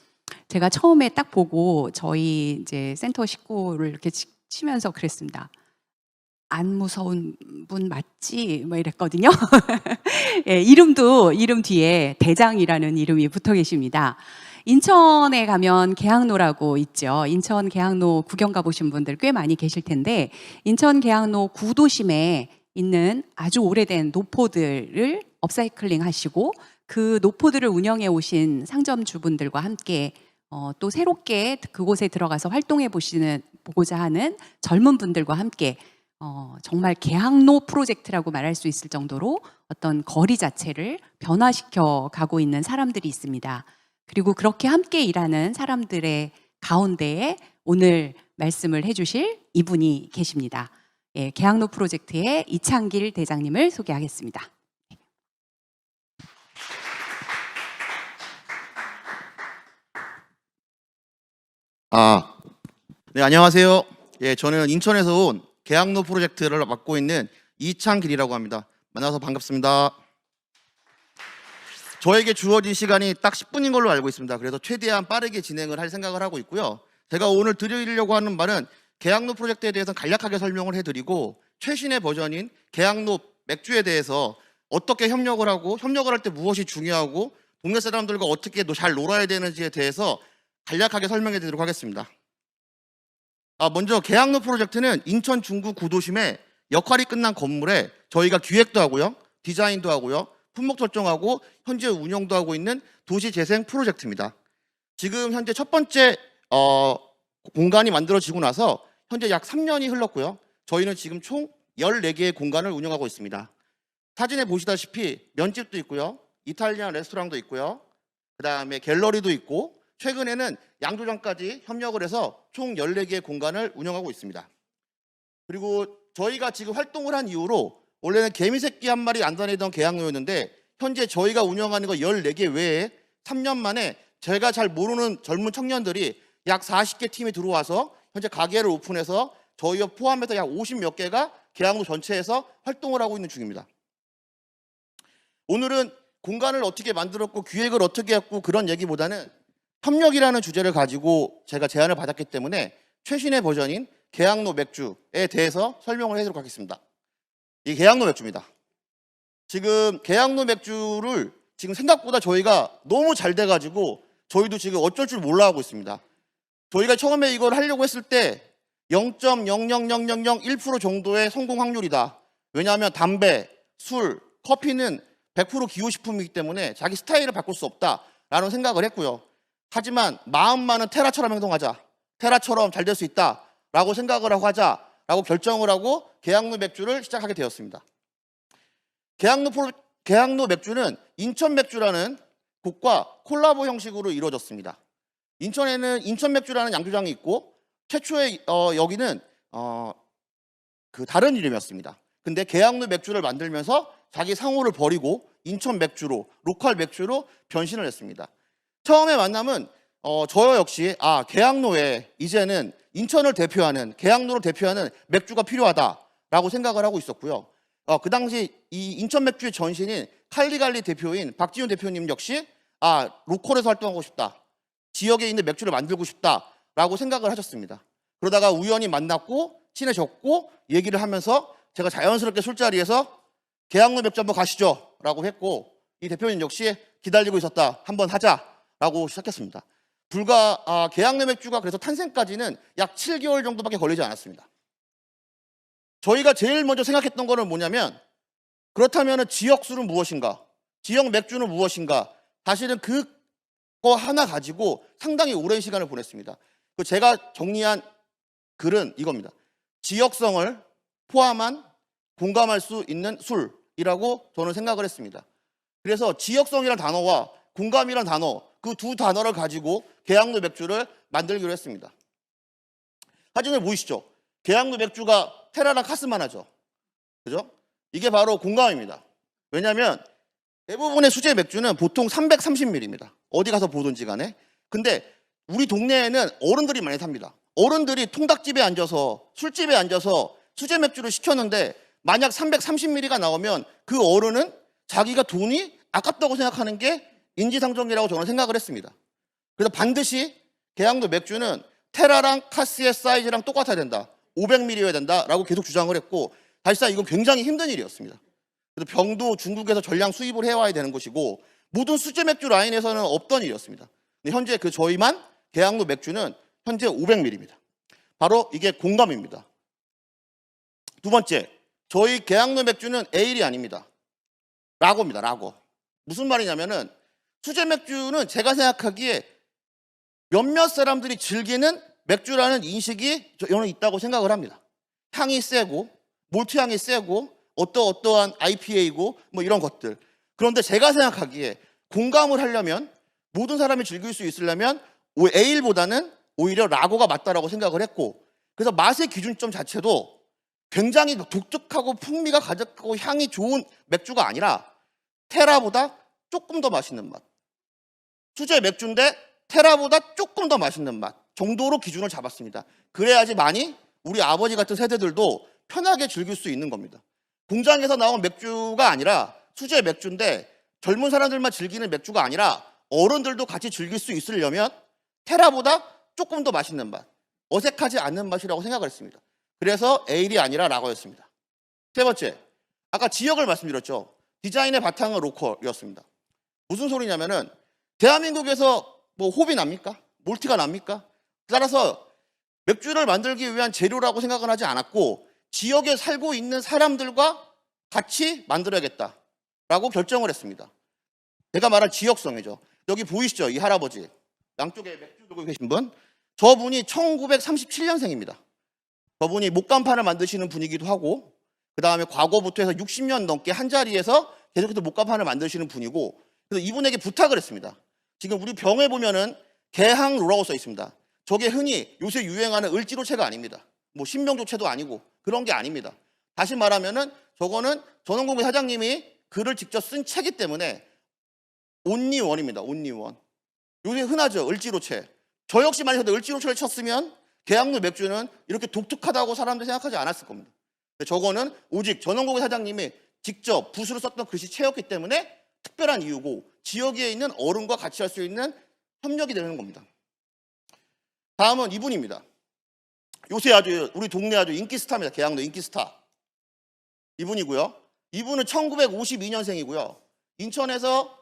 제가 처음에 딱 보고 저희 이제 센터 식구를 이렇게 치면서 그랬습니다. 안 무서운 분 맞지? 뭐 이랬거든요. 예, 이름 뒤에 대장이라는 이름이 붙어 계십니다. 인천에 가면 계양로라고 있죠. 인천 계양로 구경 가보신 분들 꽤 많이 계실 텐데, 인천 계양로 구도심에 있는 아주 오래된 노포들을 업사이클링 하시고 그 노포들을 운영해 오신 상점주분들과 함께 또 새롭게 그곳에 들어가서 활동해 보고자 하는 젊은 분들과 함께 정말 계양로 프로젝트라고 말할 수 있을 정도로 어떤 거리 자체를 변화시켜 가고 있는 사람들이 있습니다. 그리고 그렇게 함께 일하는 사람들의 가운데에 오늘 말씀을 해주실 이분이 계십니다. 예, 계양로 프로젝트의 이창길 대장님을 소개하겠습니다. 네, 안녕하세요. 예, 저는 인천에서 온 계양로 프로젝트를 맡고 있는 이창길이라고 합니다. 만나서 반갑습니다. 저에게 주어진 시간이 딱 10분인 걸로 알고 있습니다. 그래서 최대한 빠르게 진행을 할 생각을 하고 있고요. 제가 오늘 드리려고 하는 말은 계양로 프로젝트에 대해서 간략하게 설명을 해드리고, 최신의 버전인 계양로 맥주에 대해서 어떻게 협력을 하고, 협력을 할 때 무엇이 중요하고, 동네 사람들과 어떻게 잘 놀아야 되는지에 대해서 간략하게 설명해 드리도록 하겠습니다. 먼저 계양로 프로젝트는 인천 중구 구도심에 역할이 끝난 건물에 저희가 기획도 하고요, 디자인도 하고요, 품목 설정하고 현재 운영도 하고 있는 도시재생 프로젝트입니다. 지금 현재 첫 번째 공간이 만들어지고 나서 현재 약 3년이 흘렀고요. 저희는 지금 총 14개의 공간을 운영하고 있습니다. 사진에 보시다시피 면집도 있고요, 이탈리안 레스토랑도 있고요, 그 다음에 갤러리도 있고, 최근에는 양조장까지 협력을 해서 총 14개의 공간을 운영하고 있습니다. 그리고 저희가 지금 활동을 한 이후로 원래는 개미새끼 한 마리 안 다니던 계양로였는데, 현재 저희가 운영하는 거 14개 외에 3년 만에 제가 잘 모르는 젊은 청년들이 약 40개 팀이 들어와서 현재 가게를 오픈해서 저희와 포함해서 약 50몇 개가 계양로 전체에서 활동을 하고 있는 중입니다. 오늘은 공간을 어떻게 만들었고 기획을 어떻게 했고 그런 얘기보다는 협력이라는 주제를 가지고 제가 제안을 받았기 때문에 최신의 버전인 계양로 맥주에 대해서 설명을 해드리도록 하겠습니다. 이 계양로 맥주입니다. 지금 계양로 맥주를 지금 생각보다 저희가 너무 잘 돼가지고 저희도 지금 어쩔 줄 몰라 하고 있습니다. 저희가 처음에 이걸 하려고 했을 때 0.00001% 정도의 성공 확률이다. 왜냐하면 담배, 술, 커피는 100% 기호식품이기 때문에 자기 스타일을 바꿀 수 없다라는 생각을 했고요. 하지만 마음만은 테라처럼 행동하자. 테라처럼 잘 될 수 있다라고 생각을 하고 하자라고 결정을 하고 계양로 맥주를 시작하게 되었습니다. 계양로 맥주는 인천 맥주라는 곳과 콜라보 형식으로 이루어졌습니다. 인천에는 인천 맥주라는 양조장이 있고 최초의 여기는 그 다른 이름이었습니다. 근데 계양로 맥주를 만들면서 자기 상호를 버리고 인천 맥주로 로컬 맥주로 변신을 했습니다. 처음에 만남은 저 역시 계양로에 이제는 인천을 대표하는 계양로를 대표하는 맥주가 필요하다라고 생각을 하고 있었고요. 그 당시 이 인천 맥주의 전신인 칼리갈리 대표인 박지훈 대표님 역시 로컬에서 활동하고 싶다. 지역에 있는 맥주를 만들고 싶다라고 생각을 하셨습니다. 그러다가 우연히 만났고 친해졌고 얘기를 하면서 제가 자연스럽게 술자리에서 계양로 맥주 한번 가시죠 라고 했고 이 대표님 역시 기다리고 있었다. 한번 하자라고 시작했습니다. 불과 계양로 맥주가 그래서 탄생까지는 약 7개월 정도밖에 걸리지 않았습니다. 저희가 제일 먼저 생각했던 거는 뭐냐면 그렇다면 지역 술은 무엇인가? 지역 맥주는 무엇인가? 사실은 그거 하나 가지고 상당히 오랜 시간을 보냈습니다. 제가 정리한 글은 이겁니다. 지역성을 포함한 공감할 수 있는 술이라고 저는 생각을 했습니다. 그래서 지역성이라는 단어와 공감이라는 단어, 그 두 단어를 가지고 계양로 맥주를 만들기로 했습니다. 사진을 보이시죠? 계양로 맥주가 테라랑 카스만 하죠. 그죠? 이게 바로 공감입니다. 왜냐하면 대부분의 수제 맥주는 보통 330ml입니다. 어디 가서 보든지 간에. 근데 우리 동네에는 어른들이 많이 삽니다. 어른들이 통닭집에 앉아서 술집에 앉아서 수제 맥주를 시켰는데 만약 330ml가 나오면 그 어른은 자기가 돈이 아깝다고 생각하는 게 인지상정이라고 저는 생각을 했습니다. 그래서 반드시 계양로 맥주는 테라랑 카스의 사이즈랑 똑같아야 된다. 500ml여야 된다라고 계속 주장을 했고 사실상 이건 굉장히 힘든 일이었습니다. 그래서 병도 중국에서 전량 수입을 해와야 되는 것이고 모든 수제 맥주 라인에서는 없던 일이었습니다. 근데 현재 저희만 계양로 맥주는 현재 500ml입니다. 바로 이게 공감입니다. 두 번째, 저희 계양로 맥주는 에일이 아닙니다. 라거입니다. 라거. 무슨 말이냐면은 수제 맥주는 제가 생각하기에 몇몇 사람들이 즐기는 맥주라는 인식이 저는 있다고 생각을 합니다. 향이 세고 몰트 향이 세고 어떠한 IPA고 뭐 이런 것들. 그런데 제가 생각하기에 공감을 하려면 모든 사람이 즐길 수 있으려면 에일보다는 오히려 라거가 맞다라고 생각을 했고 그래서 맛의 기준점 자체도 굉장히 독특하고 풍미가 가득하고 향이 좋은 맥주가 아니라 테라보다 조금 더 맛있는 맛. 수제 맥주인데 테라보다 조금 더 맛있는 맛 정도로 기준을 잡았습니다. 그래야지 많이 우리 아버지 같은 세대들도 편하게 즐길 수 있는 겁니다. 공장에서 나온 맥주가 아니라 수제 맥주인데 젊은 사람들만 즐기는 맥주가 아니라 어른들도 같이 즐길 수 있으려면 테라보다 조금 더 맛있는 맛, 어색하지 않는 맛이라고 생각을 했습니다. 그래서 에일이 아니라 라거였습니다. 세 번째, 아까 지역을 말씀드렸죠. 디자인의 바탕은 로컬이었습니다. 무슨 소리냐면은 대한민국에서 뭐 홉이 납니까? 몰트가 납니까? 따라서 맥주를 만들기 위한 재료라고 생각은 하지 않았고 지역에 살고 있는 사람들과 같이 만들어야겠다라고 결정을 했습니다. 제가 말한 지역성이죠. 여기 보이시죠? 이 할아버지. 양쪽에 맥주 들고 계신 분. 저분이 1937년생입니다. 저분이 목간판을 만드시는 분이기도 하고 그 다음에 과거부터 해서 60년 넘게 한자리에서 계속해서 목간판을 만드시는 분이고 그래서 이분에게 부탁을 했습니다. 지금 우리 병에 보면은 계항로라고 써 있습니다. 저게 흔히 요새 유행하는 을지로체가 아닙니다. 뭐 신명조체도 아니고 그런 게 아닙니다. 다시 말하면은 저거는 전원공회 사장님이 글을 직접 쓴 책이기 때문에 온리원입니다. 온리원. 요새 흔하죠. 을지로체. 저 역시 만약에 을지로체를 쳤으면 계양로 맥주는 이렇게 독특하다고 사람들이 생각하지 않았을 겁니다. 저거는 오직 전원공회 사장님이 직접 붓으로 썼던 글씨체였기 때문에 특별한 이유고 지역에 있는 어른과 같이 할 수 있는 협력이 되는 겁니다. 다음은 이분입니다. 요새 아주 우리 동네 아주 인기 스타입니다. 계양로 인기 스타. 이분이고요. 이분은 1952년생이고요. 인천에서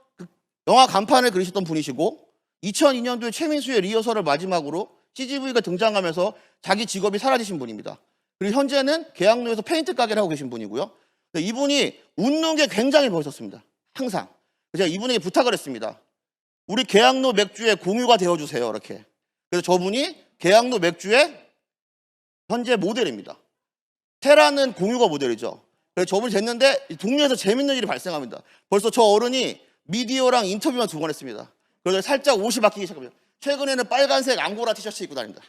영화 간판을 그리셨던 분이시고 2002년도에 최민수의 리허설을 마지막으로 CGV가 등장하면서 자기 직업이 사라지신 분입니다. 그리고 현재는 계양로에서 페인트 가게를 하고 계신 분이고요. 이분이 웃는 게 굉장히 멋있었습니다. 항상. 제가 이분에게 부탁을 했습니다. 우리 계양로 맥주의 공유가 되어주세요. 이렇게. 그래서 저분이 계양로 맥주의 현재 모델입니다. 테라는 공유가 모델이죠. 그래서 저분이 됐는데 동네에서 재밌는 일이 발생합니다. 벌써 저 어른이 미디어랑 인터뷰만 2번 했습니다. 그래서 살짝 옷이 바뀌기 시작합니다. 최근에는 빨간색 앙고라 티셔츠 입고 다닙니다.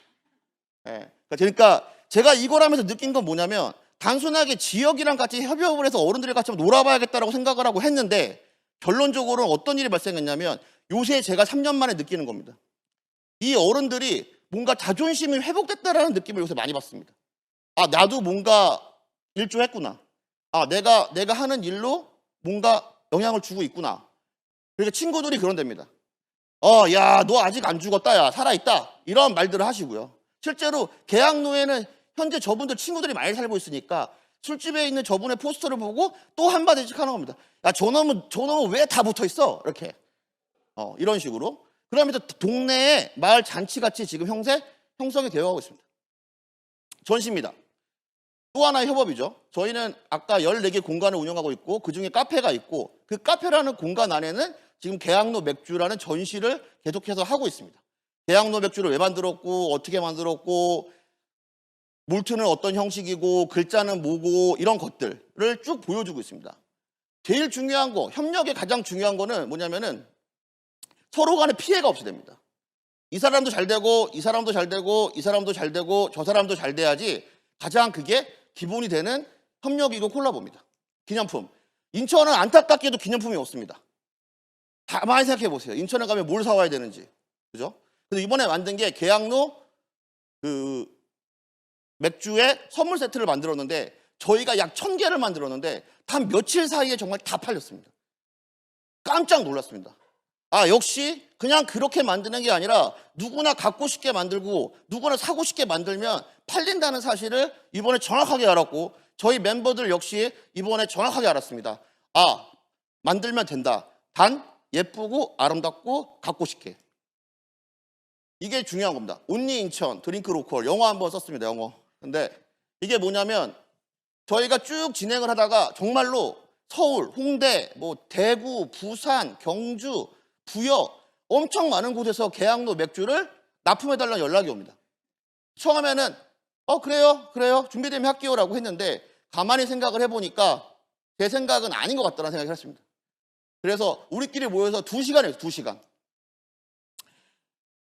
예. 그러니까 제가 이걸 하면서 느낀 건 뭐냐면 단순하게 지역이랑 같이 협업을 해서 어른들이 같이 한번 놀아봐야겠다라고 생각을 하고 했는데 결론적으로는 어떤 일이 발생했냐면 요새 제가 3년 만에 느끼는 겁니다. 이 어른들이 뭔가 자존심이 회복됐다라는 느낌을 요새 많이 받습니다. 아, 나도 뭔가 일조했구나. 아, 내가 하는 일로 뭔가 영향을 주고 있구나. 그러니까 친구들이 그런답니다. 야, 너 아직 안 죽었다, 야, 살아있다. 이런 말들을 하시고요. 실제로 계양로에는 현재 저분들 친구들이 많이 살고 있으니까 술집에 있는 저분의 포스터를 보고 또 한마디씩 하는 겁니다. 야, 저놈은 왜 다 붙어 있어? 이렇게. 이런 식으로. 그러면서 동네에 마을 잔치같이 지금 형성이 되어가고 있습니다. 전시입니다. 또 하나의 협업이죠. 저희는 아까 14개 공간을 운영하고 있고 그중에 카페가 있고 그 카페라는 공간 안에는 지금 계양로 맥주라는 전시를 계속해서 하고 있습니다. 계양로 맥주를 왜 만들었고 어떻게 만들었고 몰트는 어떤 형식이고 글자는 뭐고 이런 것들을 쭉 보여주고 있습니다. 제일 중요한 거, 협력의 가장 중요한 거는 뭐냐면은 서로 간에 피해가 없어야 됩니다. 이 사람도 잘 되고 이 사람도 잘 되고 이 사람도 잘 되고 저 사람도 잘 돼야지 가장 그게 기본이 되는 협력이고 콜라보입니다. 기념품. 인천은 안타깝게도 기념품이 없습니다. 가만히 생각해 보세요. 인천에 가면 뭘 사와야 되는지. 그죠? 그래서 이번에 만든 게 계양로 맥주의 선물 세트를 만들었는데 저희가 약 1000개를 만들었는데 단 며칠 사이에 정말 다 팔렸습니다. 깜짝 놀랐습니다. 아, 역시 그냥 그렇게 만드는 게 아니라 누구나 갖고 싶게 만들고 누구나 사고 싶게 만들면 팔린다는 사실을 이번에 정확하게 알았고 저희 멤버들 역시 이번에 정확하게 알았습니다. 아, 만들면 된다. 단 예쁘고 아름답고 갖고 싶게. 이게 중요한 겁니다. 온리 인천 드링크 로컬 영어 한번 썼습니다. 영어. 근데 이게 뭐냐면 저희가 쭉 진행을 하다가 정말로 서울, 홍대, 뭐 대구, 부산, 경주, 부여 엄청 많은 곳에서 계양로 맥주를 납품해달라는 연락이 옵니다. 처음에는 그래요 준비되면 할게요라고 했는데 가만히 생각을 해보니까 제 생각은 아닌 것 같다는 생각을 했습니다. 그래서 우리끼리 모여서 2시간 했어요. 2시간.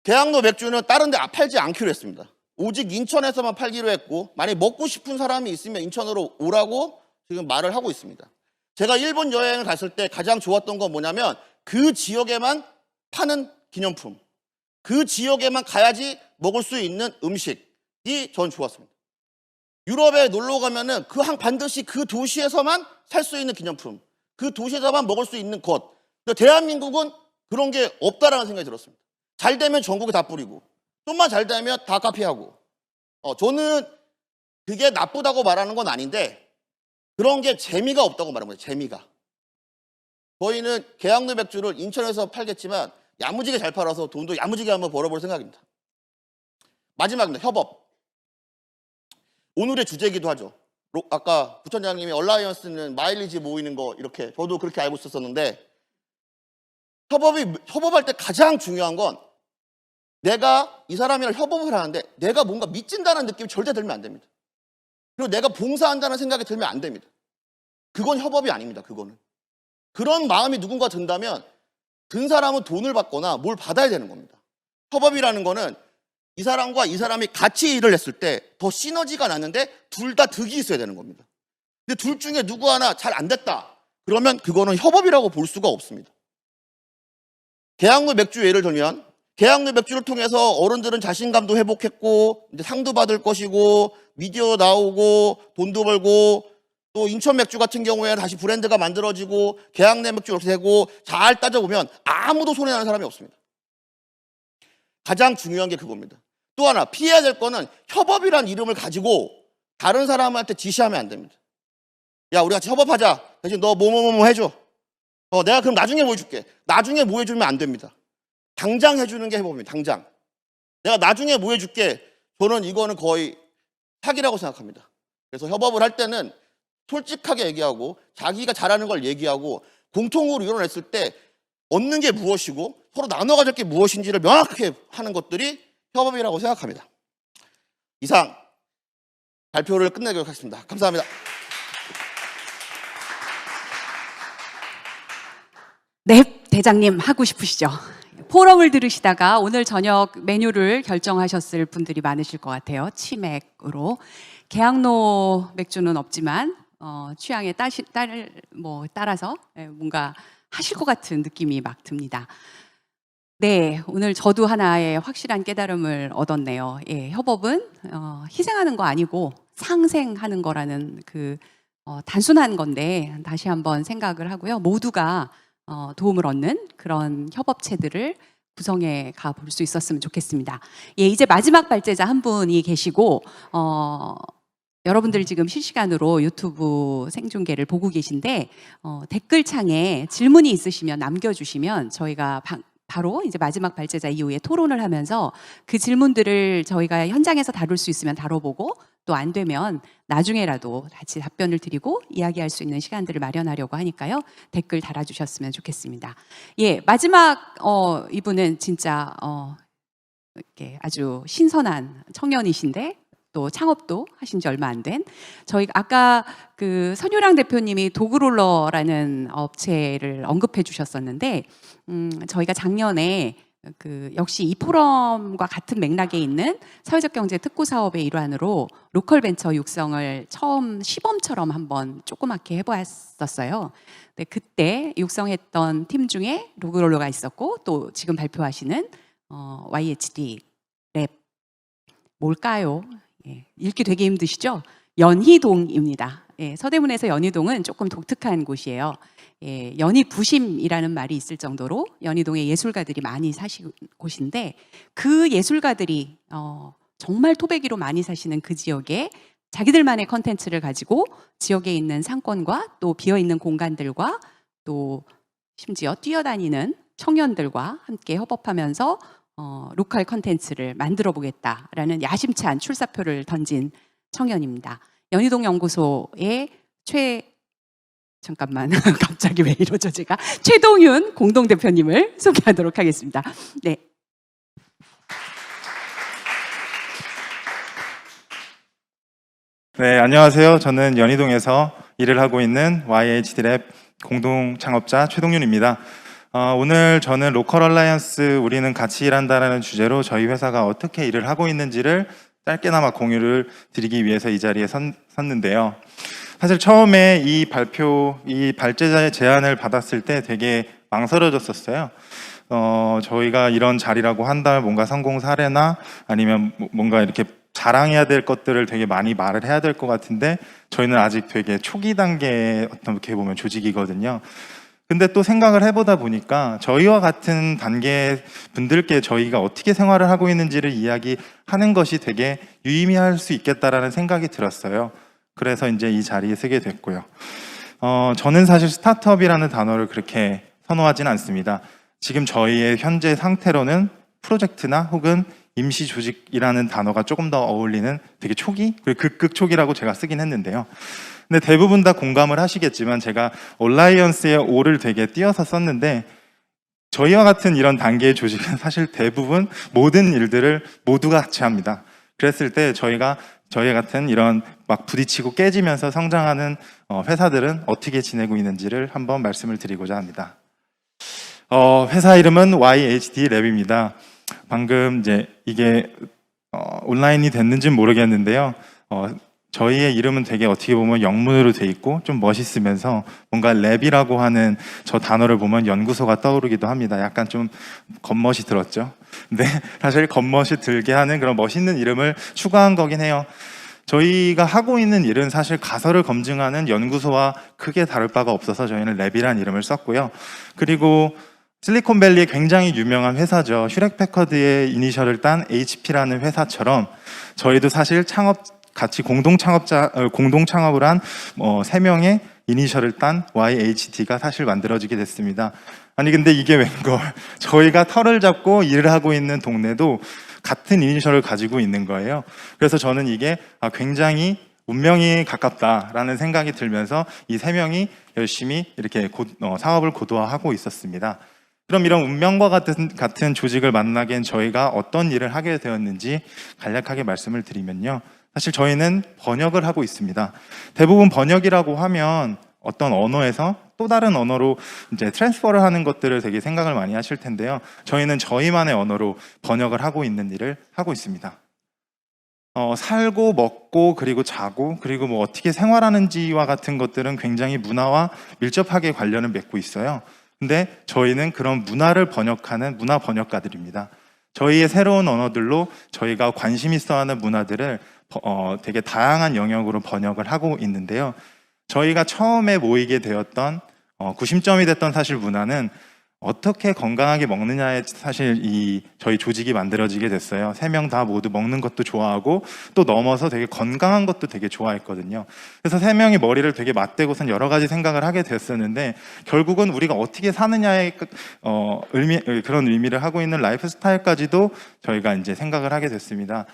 계양로 맥주는 다른 데 팔지 않기로 했습니다. 오직 인천에서만 팔기로 했고 만약 먹고 싶은 사람이 있으면 인천으로 오라고 지금 말을 하고 있습니다. 제가 일본 여행을 갔을 때 가장 좋았던 건 뭐냐면 그 지역에만 파는 기념품, 그 지역에만 가야지 먹을 수 있는 음식이 전 좋았습니다. 유럽에 놀러 가면은 반드시 그 도시에서만 살 수 있는 기념품, 그 도시에서만 먹을 수 있는 것. 대한민국은 그런 게 없다라는 생각이 들었습니다. 잘 되면 전국에 다 뿌리고 좀만 잘 되면 다 카피하고. 저는 그게 나쁘다고 말하는 건 아닌데 그런 게 재미가 없다고 말하는 거예요. 재미가. 저희는 계양로 맥주를 인천에서 팔겠지만 야무지게 잘 팔아서 돈도 야무지게 한번 벌어볼 생각입니다. 마지막입니다. 협업. 오늘의 주제이기도 하죠. 아까 부천장님이 얼라이언스는 마일리지 모이는 거 이렇게 저도 그렇게 알고 있었는데 협업할 때 가장 중요한 건 내가 이 사람이랑 협업을 하는데 내가 뭔가 미친다는 느낌이 절대 들면 안 됩니다. 그리고 내가 봉사한다는 생각이 들면 안 됩니다. 그건 협업이 아닙니다. 그거는. 그런 마음이 누군가 든다면 든 사람은 돈을 받거나 뭘 받아야 되는 겁니다. 협업이라는 거는 이 사람과 이 사람이 같이 일을 했을 때 더 시너지가 나는데 둘 다 득이 있어야 되는 겁니다. 근데 둘 중에 누구 하나 잘 안 됐다. 그러면 그거는 협업이라고 볼 수가 없습니다. 계양로 맥주 예를 들면 계양로 맥주를 통해서 어른들은 자신감도 회복했고 이제 상도 받을 것이고 미디어 나오고 돈도 벌고 또 인천 맥주 같은 경우에는 다시 브랜드가 만들어지고 계양내 맥주 이렇게 되고 잘 따져보면 아무도 손해나는 사람이 없습니다. 가장 중요한 게 그겁니다. 또 하나 피해야 될 거는 협업이란 이름을 가지고 다른 사람한테 지시하면 안 됩니다. 야, 우리 같이 협업하자. 대신 너 뭐뭐뭐 해줘. 내가 그럼 나중에 뭐 해줄게. 나중에 뭐 해주면 안 됩니다. 당장 해주는 게 협업입니다. 당장. 내가 나중에 뭐 해줄게. 저는 이거는 거의 사기라고 생각합니다. 그래서 협업을 할 때는 솔직하게 얘기하고 자기가 잘하는 걸 얘기하고 공통으로 이뤄냈을 때 얻는 게 무엇이고 서로 나눠 가질 게 무엇인지를 명확하게 하는 것들이 협업이라고 생각합니다. 이상 발표를 끝내도록 하겠습니다. 감사합니다. 네, 대장님 하고 싶으시죠? 포럼을 들으시다가 오늘 저녁 메뉴를 결정하셨을 분들이 많으실 것 같아요. 치맥으로. 계양로 맥주는 없지만 취향에 따라서 뭔가 하실 것 같은 느낌이 막 듭니다. 네, 오늘 저도 하나의 확실한 깨달음을 얻었네요. 예, 협업은 희생하는 거 아니고 상생하는 거라는 그 단순한 건데 다시 한번 생각을 하고요. 모두가 도움을 얻는 그런 협업체들을 구성해 가 볼 수 있었으면 좋겠습니다. 예, 이제 마지막 발제자 한 분이 계시고 여러분들 지금 실시간으로 유튜브 생중계를 보고 계신데 댓글창에 질문이 있으시면 남겨주시면 저희가 바로 이제 마지막 발제자 이후에 토론을 하면서 그 질문들을 저희가 현장에서 다룰 수 있으면 다뤄보고 또 안 되면 나중에라도 같이 답변을 드리고 이야기할 수 있는 시간들을 마련하려고 하니까요. 댓글 달아주셨으면 좋겠습니다. 예, 마지막 이분은 진짜 이렇게 아주 신선한 청년이신데 또 창업도 하신 지 얼마 안 된 저희가 아까 그 선유랑 대표님이 도그롤러라는 업체를 언급해 주셨었는데 저희가 작년에 그 역시 이 포럼과 같은 맥락에 있는 사회적 경제 특구 사업의 일환으로 로컬 벤처 육성을 처음 시범처럼 한번 조그맣게 해보았었어요. 근데 그때 육성했던 팀 중에 도그롤러가 있었고 또 지금 발표하시는 YHD 랩 뭘까요? 예, 읽기 되게 힘드시죠? 연희동입니다. 예, 서대문에서 연희동은 조금 독특한 곳이에요. 예, 연희부심이라는 말이 있을 정도로 연희동에 예술가들이 많이 사시는 곳인데 그 예술가들이 정말 토백이로 많이 사시는 그 지역에 자기들만의 컨텐츠를 가지고 지역에 있는 상권과 또 비어있는 공간들과 또 심지어 뛰어다니는 청년들과 함께 협업하면서 로컬 컨텐츠를 만들어 보겠다라는 야심찬 출사표를 던진 청년입니다. 연희동 연구소의 잠깐만 갑자기 왜 이러죠 제가 최동윤 공동대표님을 소개하도록 하겠습니다. 네. 네, 안녕하세요. 저는 연희동에서 일을 하고 있는 YHD랩 공동 창업자 최동윤입니다. 오늘 저는 로컬 얼라이언스 우리는 같이 일한다라는 주제로 저희 회사가 어떻게 일을 하고 있는지를 짧게나마 공유를 드리기 위해서 이 자리에 섰는데요. 사실 처음에 이 발제자의 제안을 받았을 때 되게 망설여졌었어요. 저희가 이런 자리라고 한다면 뭔가 성공 사례나 아니면 뭔가 이렇게 자랑해야 될 것들을 되게 많이 말을 해야 될 것 같은데 저희는 아직 되게 초기 단계의 어떻게 보면 조직이거든요. 근데 또 생각을 해보다 보니까 저희와 같은 단계 분들께 저희가 어떻게 생활을 하고 있는지를 이야기하는 것이 되게 유의미할 수 있겠다라는 생각이 들었어요. 그래서 이제 이 자리에 서게 됐고요. 저는 사실 스타트업이라는 단어를 그렇게 선호하지는 않습니다. 지금 저희의 현재 상태로는 프로젝트나 혹은 임시 조직이라는 단어가 조금 더 어울리는 되게 초기, 그리고 극극 초기라고 제가 쓰긴 했는데요. 근데 대부분 다 공감을 하시겠지만 제가 얼라이언스의 O를 되게 띄어서 썼는데 저희와 같은 이런 단계의 조직은 사실 대부분 모든 일들을 모두가 같이 합니다. 그랬을 때 저희 같은 이런 막 부딪히고 깨지면서 성장하는 회사들은 어떻게 지내고 있는지를 한번 말씀을 드리고자 합니다. 회사 이름은 YHD랩입니다. 방금 이제 이게 온라인이 됐는지는 모르겠는데요. 저희의 이름은 되게 어떻게 보면 영문으로 돼 있고 좀 멋있으면서 뭔가 랩이라고 하는 저 단어를 보면 연구소가 떠오르기도 합니다. 약간 좀 겉멋이 들었죠. 근데 사실 겉멋이 들게 하는 그런 멋있는 이름을 추가한 거긴 해요. 저희가 하고 있는 일은 사실 가설을 검증하는 연구소와 크게 다를 바가 없어서 저희는 랩이라는 이름을 썼고요. 그리고 실리콘밸리의 굉장히 유명한 회사죠. 휴렉패커드의 이니셜을 딴 HP라는 회사처럼 저희도 사실 같이 공동 창업을 한 3명의 이니셜을 딴 YHD가 사실 만들어지게 됐습니다. 아니 근데 이게 웬걸? 저희가 털을 잡고 일을 하고 있는 동네도 같은 이니셜을 가지고 있는 거예요. 그래서 저는 이게 굉장히 운명이 가깝다라는 생각이 들면서 이 3명이 열심히 이렇게 사업을 고도화하고 있었습니다. 그럼 이런 운명과 같은 조직을 만나기엔 저희가 어떤 일을 하게 되었는지 간략하게 말씀을 드리면요. 사실 저희는 번역을 하고 있습니다. 대부분 번역이라고 하면 어떤 언어에서 또 다른 언어로 이제 트랜스퍼를 하는 것들을 되게 생각을 많이 하실 텐데요. 저희는 저희만의 언어로 번역을 하고 있는 일을 하고 있습니다. 살고 먹고 그리고 자고 그리고 뭐 어떻게 생활하는지와 같은 것들은 굉장히 문화와 밀접하게 관련을 맺고 있어요. 근데 저희는 그런 문화를 번역하는 문화 번역가들입니다. 저희의 새로운 언어들로 저희가 관심 있어 하는 문화들을 되게 다양한 영역으로 번역을 하고 있는데요. 저희가 처음에 모이게 되었던 구심점이 됐던 사실 문화는 어떻게 건강하게 먹느냐에 사실 저희 조직이 만들어지게 됐어요. 3명 다 모두 먹는 것도 좋아하고 또 넘어서 되게 건강한 것도 되게 좋아했거든요. 그래서 3명이 머리를 되게 맞대고선 여러 가지 생각을 하게 됐었는데 결국은 우리가 어떻게 사느냐의 그런 의미를 하고 있는 라이프 스타일까지도 저희가 이제 생각을 하게 됐습니다.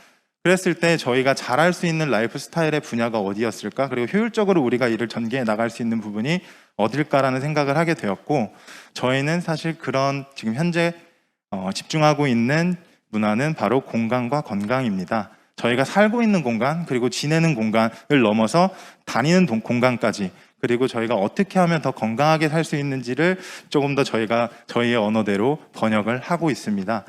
그랬을 때 저희가 잘할 수 있는 라이프 스타일의 분야가 어디였을까? 그리고 효율적으로 우리가 일을 전개해 나갈 수 있는 부분이 어딜까라는 생각을 하게 되었고 저희는 사실 그런 지금 현재 집중하고 있는 문화는 바로 공간과 건강입니다. 저희가 살고 있는 공간 그리고 지내는 공간을 넘어서 다니는 공간까지 그리고 저희가 어떻게 하면 더 건강하게 살 수 있는지를 조금 더 저희가 저희의 언어대로 번역을 하고 있습니다.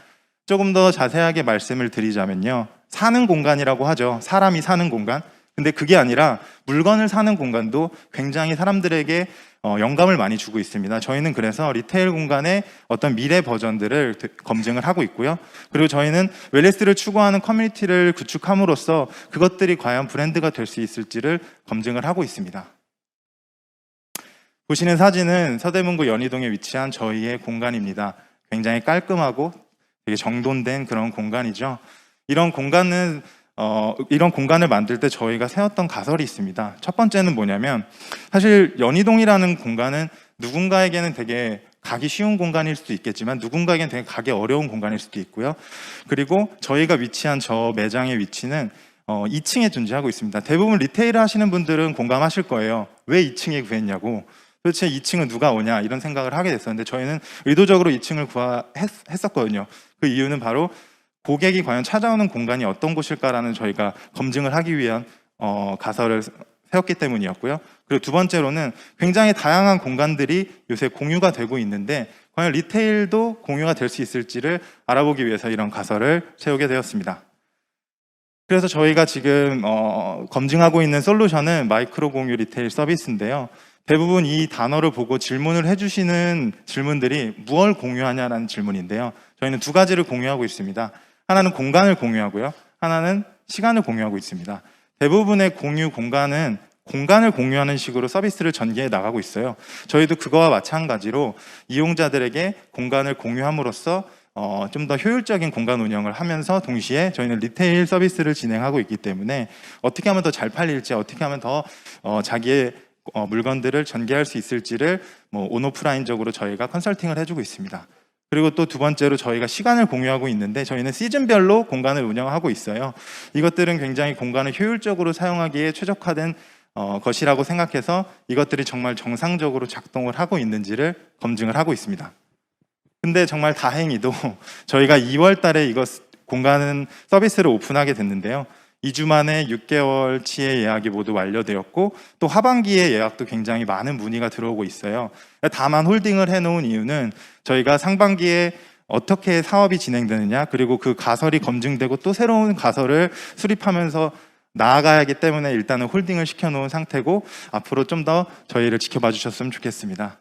조금 더 자세하게 말씀을 드리자면요. 사는 공간이라고 하죠. 사람이 사는 공간. 근데 그게 아니라 물건을 사는 공간도 굉장히 사람들에게 영감을 많이 주고 있습니다. 저희는 그래서 리테일 공간의 어떤 미래 버전들을 검증을 하고 있고요. 그리고 저희는 웰니스를 추구하는 커뮤니티를 구축함으로써 그것들이 과연 브랜드가 될 수 있을지를 검증을 하고 있습니다. 보시는 사진은 서대문구 연희동에 위치한 저희의 공간입니다. 굉장히 깔끔하고 되게 정돈된 그런 공간이죠. 이런 공간을 만들 때 저희가 세웠던 가설이 있습니다. 첫 번째는 뭐냐면 사실 연희동이라는 공간은 누군가에게는 되게 가기 쉬운 공간일 수도 있겠지만 누군가에게는 되게 가기 어려운 공간일 수도 있고요. 그리고 저희가 위치한 저 매장의 위치는 2층에 존재하고 있습니다. 대부분 리테일을 하시는 분들은 공감하실 거예요. 왜 2층에 구했냐고. 도대체 2층은 누가 오냐 이런 생각을 하게 됐었는데 저희는 의도적으로 2층을 했었거든요. 그 이유는 바로 고객이 과연 찾아오는 공간이 어떤 곳일까라는 저희가 검증을 하기 위한 가설을 세웠기 때문이었고요. 그리고 두 번째로는 굉장히 다양한 공간들이 요새 공유가 되고 있는데 과연 리테일도 공유가 될 수 있을지를 알아보기 위해서 이런 가설을 세우게 되었습니다. 그래서 저희가 지금 검증하고 있는 솔루션은 마이크로 공유 리테일 서비스인데요. 대부분 이 단어를 보고 질문을 해주시는 질문들이 무엇을 공유하냐라는 질문인데요. 저희는 두 가지를 공유하고 있습니다. 하나는 공간을 공유하고요. 하나는 시간을 공유하고 있습니다. 대부분의 공유 공간은 공간을 공유하는 식으로 서비스를 전개해 나가고 있어요. 저희도 그거와 마찬가지로 이용자들에게 공간을 공유함으로써 좀 더 효율적인 공간 운영을 하면서 동시에 저희는 리테일 서비스를 진행하고 있기 때문에 어떻게 하면 더 잘 팔릴지 어떻게 하면 더 자기의 물건들을 전개할 수 있을지를 온오프라인적으로 저희가 컨설팅을 해주고 있습니다. 그리고 또 두 번째로 저희가 시간을 공유하고 있는데 저희는 시즌별로 공간을 운영하고 있어요. 이것들은 굉장히 공간을 효율적으로 사용하기에 최적화된 것이라고 생각해서 이것들이 정말 정상적으로 작동을 하고 있는지를 검증을 하고 있습니다. 근데 정말 다행히도 저희가 2월 달에 공간 서비스를 오픈하게 됐는데요. 2주 만에 6개월치의 예약이 모두 완료되었고 또 하반기에 예약도 굉장히 많은 문의가 들어오고 있어요. 다만 홀딩을 해놓은 이유는 저희가 상반기에 어떻게 사업이 진행되느냐 그리고 그 가설이 검증되고 또 새로운 가설을 수립하면서 나아가야 하기 때문에 일단은 홀딩을 시켜놓은 상태고 앞으로 좀 더 저희를 지켜봐 주셨으면 좋겠습니다.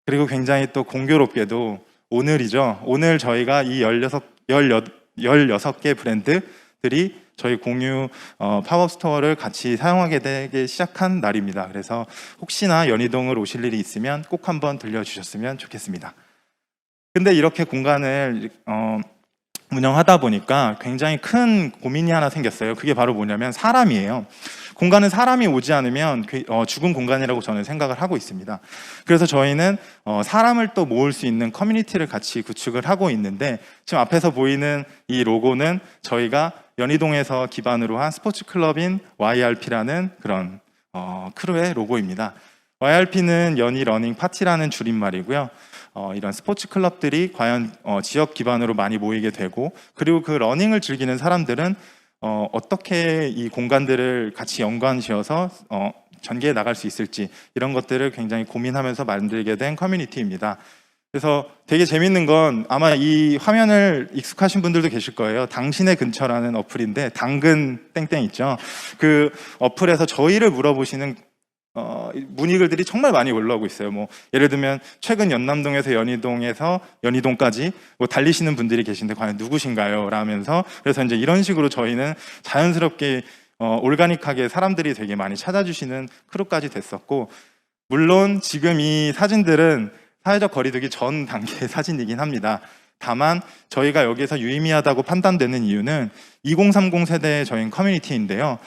그리고 굉장히 또 공교롭게도 오늘이죠. 오늘 저희가 이 16개 브랜드 들이 저희 공유 팝업 스토어를 같이 사용하게 되기 시작한 날입니다. 그래서 혹시나 연희동을 오실 일이 있으면 꼭 한번 들려주셨으면 좋겠습니다. 근데 이렇게 공간을 운영하다 보니까 굉장히 큰 고민이 하나 생겼어요. 그게 바로 뭐냐면 사람이에요. 공간은 사람이 오지 않으면 죽은 공간이라고 저는 생각을 하고 있습니다. 그래서 저희는 사람을 또 모을 수 있는 커뮤니티를 같이 구축을 하고 있는데, 지금 앞에서 보이는 이 로고는 저희가 연희동에서 기반으로 한 스포츠 클럽인 YRP라는 그런 크루의 로고입니다. YRP는 연희 러닝 파티라는 줄임말이고요. 이런 스포츠 클럽들이 과연 지역 기반으로 많이 모이게 되고, 그리고 그 러닝을 즐기는 사람들은 어떻게 이 공간들을 같이 연관지어서 전개해 나갈 수 있을지, 이런 것들을 굉장히 고민하면서 만들게 된 커뮤니티입니다. 그래서 되게 재밌는 건, 아마 이 화면을 익숙하신 분들도 계실 거예요. 당신의 근처라는 어플인데, 당근 땡땡 있죠. 그 어플에서 저희를 물어보시는 문의글들이 정말 많이 올라오고 있어요. 뭐 예를 들면 최근 연남동에서 연희동에서 연희동까지 뭐 달리시는 분들이 계신데 과연 누구신가요? 라면서, 그래서 이제 이런 식으로 저희는 자연스럽게 올가닉하게 사람들이 되게 많이 찾아주시는 크루까지 됐었고, 물론 지금 이 사진들은 사회적 거리두기 전 단계의 사진이긴 합니다. 다만 저희가 여기서 유의미하다고 판단되는 이유는 2030 세대의 저희 커뮤니티인데요.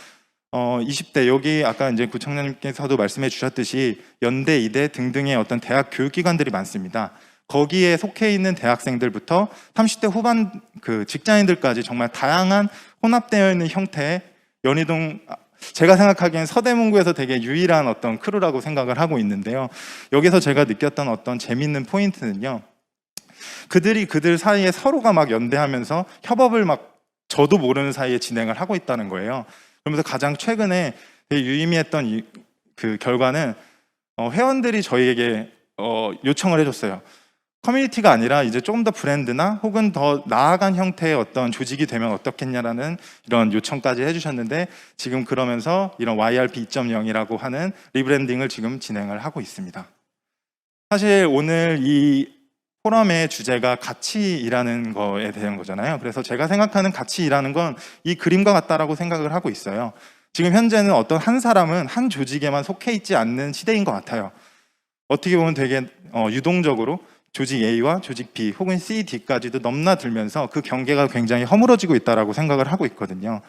20대, 여기 아까 이제 구청장님께서도 말씀해 주셨듯이 연대, 이대 등등의 어떤 대학 교육기관들이 많습니다. 거기에 속해 있는 대학생들부터 30대 후반 그 직장인들까지 정말 다양한 혼합되어 있는 형태의 연희동, 제가 생각하기엔 서대문구에서 되게 유일한 어떤 크루라고 생각을 하고 있는데요. 여기서 제가 느꼈던 어떤 재밌는 포인트는요, 그들이 그들 사이에 서로가 막 연대하면서 협업을 막 저도 모르는 사이에 진행을 하고 있다는 거예요. 그러면서 가장 최근에 되게 유의미했던 그 결과는 회원들이 저희에게 요청을 해줬어요. 커뮤니티가 아니라 이제 조금 더 브랜드나 혹은 더 나아간 형태의 어떤 조직이 되면 어떻겠냐라는 이런 요청까지 해주셨는데, 지금 그러면서 이런 YRP 2.0이라고 하는 리브랜딩을 지금 진행을 하고 있습니다. 사실 오늘 이 포럼의 주제가 같이 일하는 거에 대한 거잖아요. 그래서 제가 생각하는 같이 일하는 건 이 그림과 같다라고 생각을 하고 있어요. 지금 현재는 어떤 한 사람은 한 조직에만 속해 있지 않는 시대인 것 같아요. 어떻게 보면 되게 유동적으로 조직 A와 조직 B 혹은 C, D까지도 넘나들면서 그 경계가 굉장히 허물어지고 있다라고 생각을 하고 있거든요.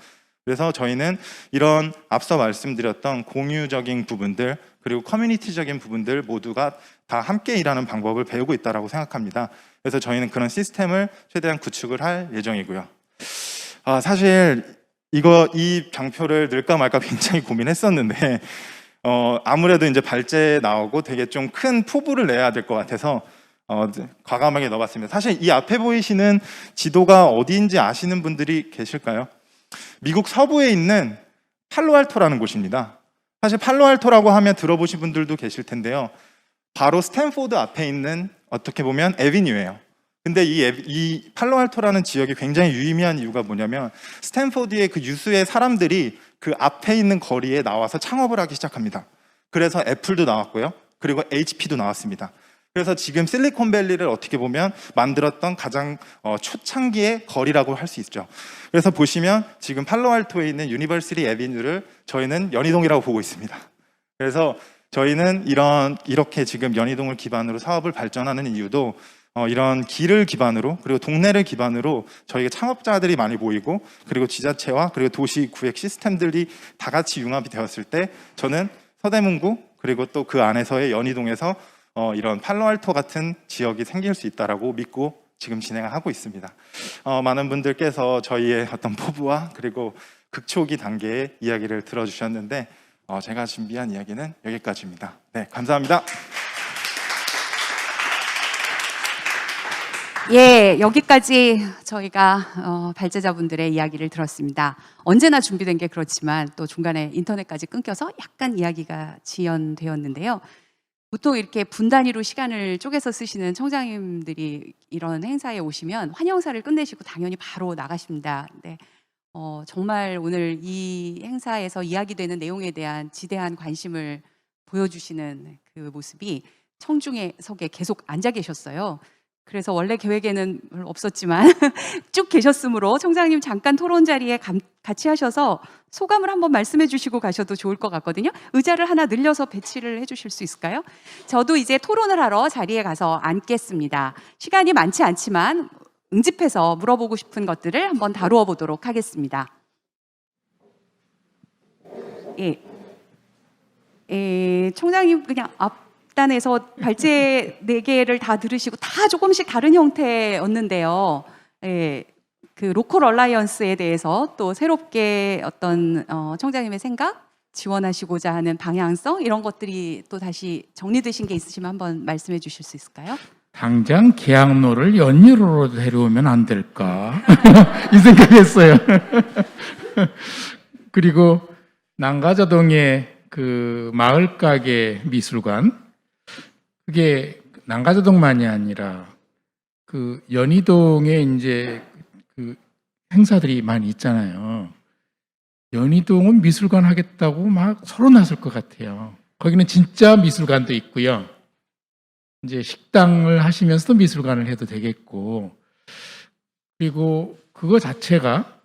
그래서 저희는 이런 앞서 말씀드렸던 공유적인 부분들, 그리고 커뮤니티적인 부분들 모두가 다 함께 일하는 방법을 배우고 있다고 생각합니다. 그래서 저희는 그런 시스템을 최대한 구축을 할 예정이고요. 사실 이 장표를 넣을까 말까 굉장히 고민했었는데 아무래도 이제 발제에 나오고 되게 좀 큰 포부를 내야 될 것 같아서 과감하게 넣어봤습니다. 사실 이 앞에 보이시는 지도가 어디인지 아시는 분들이 계실까요? 미국 서부에 있는 팔로알토라는 곳입니다. 사실 팔로알토라고 하면 들어보신 분들도 계실 텐데요. 바로 스탠포드 앞에 있는 어떻게 보면 애비뉴예요. 근데 이 팔로알토라는 지역이 굉장히 유의미한 이유가 뭐냐면, 스탠포드의 그 유수의 사람들이 그 앞에 있는 거리에 나와서 창업을 하기 시작합니다. 그래서 애플도 나왔고요. 그리고 HP도 나왔습니다. 그래서 지금 실리콘밸리를 어떻게 보면 만들었던 가장 초창기의 거리라고 할 수 있죠. 그래서 보시면 지금 팔로알토에 있는 유니버시티 애비뉴를 저희는 연희동이라고 보고 있습니다. 그래서 저희는 이렇게 지금 연희동을 기반으로 사업을 발전하는 이유도 이런 길을 기반으로, 그리고 동네를 기반으로 저희가 창업자들이 많이 모이고, 그리고 지자체와 그리고 도시 구획 시스템들이 다 같이 융합이 되었을 때 저는 서대문구 그리고 또 그 안에서의 연희동에서 이런 팔로알토 같은 지역이 생길 수 있다라고 믿고 지금 진행을 하고 있습니다. 많은 분들께서 저희의 어떤 포부와 그리고 극초기 단계의 이야기를 들어주셨는데 제가 준비한 이야기는 여기까지입니다. 네, 감사합니다. 예, 여기까지 저희가 발제자분들의 이야기를 들었습니다. 언제나 준비된 게 그렇지만 또 중간에 인터넷까지 끊겨서 약간 이야기가 지연되었는데요. 보통 이렇게 분 단위로 시간을 쪼개서 쓰시는 청장님들이 이런 행사에 오시면 환영사를 끝내시고 당연히 바로 나가십니다. 근데 정말 오늘 이 행사에서 이야기되는 내용에 대한 지대한 관심을 보여주시는 그 모습이 청중석에 계속 앉아 계셨어요. 그래서 원래 계획에는 별로 없었지만 쭉 계셨으므로 청장님 잠깐 토론 자리에 같이 하셔서 소감을 한번 말씀해 주시고 가셔도 좋을 것 같거든요. 의자를 하나 늘려서 배치를 해 주실 수 있을까요? 저도 이제 토론을 하러 자리에 가서 앉겠습니다. 시간이 많지 않지만 응집해서 물어보고 싶은 것들을 한번 다루어 보도록 하겠습니다. 청장님 그냥 앞단에서 발제 4개를 다 들으시고 다 조금씩 다른 형태였는데요. 그 로컬 얼라이언스에 대해서 또 새롭게 어떤 청장님의 생각, 지원하시고자 하는 방향성 이런 것들이 또 다시 정리되신 게 있으시면 한번 말씀해 주실 수 있을까요? 당장 계양로를 연유로로 데려오면 안 될까 이 생각했어요. 그리고 난가자동의 그 마을가게 미술관, 그게 난가자동만이 아니라 그 연희동에 이제 그 행사들이 많이 있잖아요. 연희동은 미술관 하겠다고 막 서로 나설 것 같아요. 거기는 진짜 미술관도 있고요. 이제 식당을 하시면서도 미술관을 해도 되겠고, 그리고 그거 자체가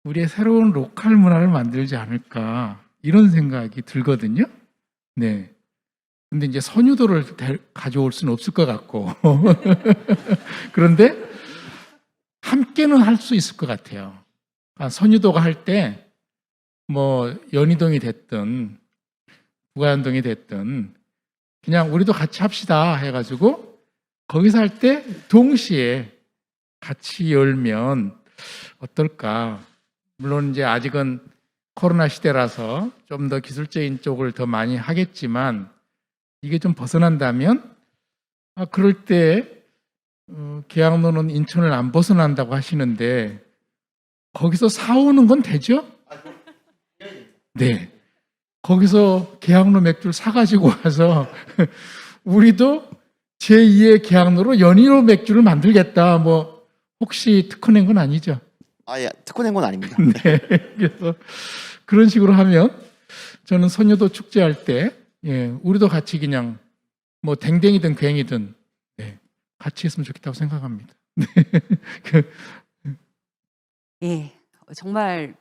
우리의 새로운 로컬 문화를 만들지 않을까 이런 생각이 들거든요. 네. 근데 이제 선유도를 가져올 수는 없을 것 같고 그런데 함께는 할 수 있을 것 같아요. 그러니까 선유도가 할 때 뭐 연희동이 됐든 부가연동이 됐든 그냥 우리도 같이 합시다 해가지고 거기서 할 때 동시에 같이 열면 어떨까. 물론 이제 아직은 코로나 시대라서 좀 더 기술적인 쪽을 더 많이 하겠지만 이게 좀 벗어난다면 그럴 때 계양로는 인천을 안 벗어난다고 하시는데 거기서 사오는 건 되죠? 네. 거기서 계양로 맥주를 사가지고 와서 우리도 제2의 계양로로 연희로 맥주를 만들겠다. 뭐 혹시 특허 낸 건 아니죠? 예, 특허 낸 건 아닙니다. 네. 그래서 그런 식으로 하면 저는 선유도 축제할 때 우리도 같이 그냥 뭐 댕댕이든 괭이든 같이 했으면 좋겠다고 생각합니다. 정말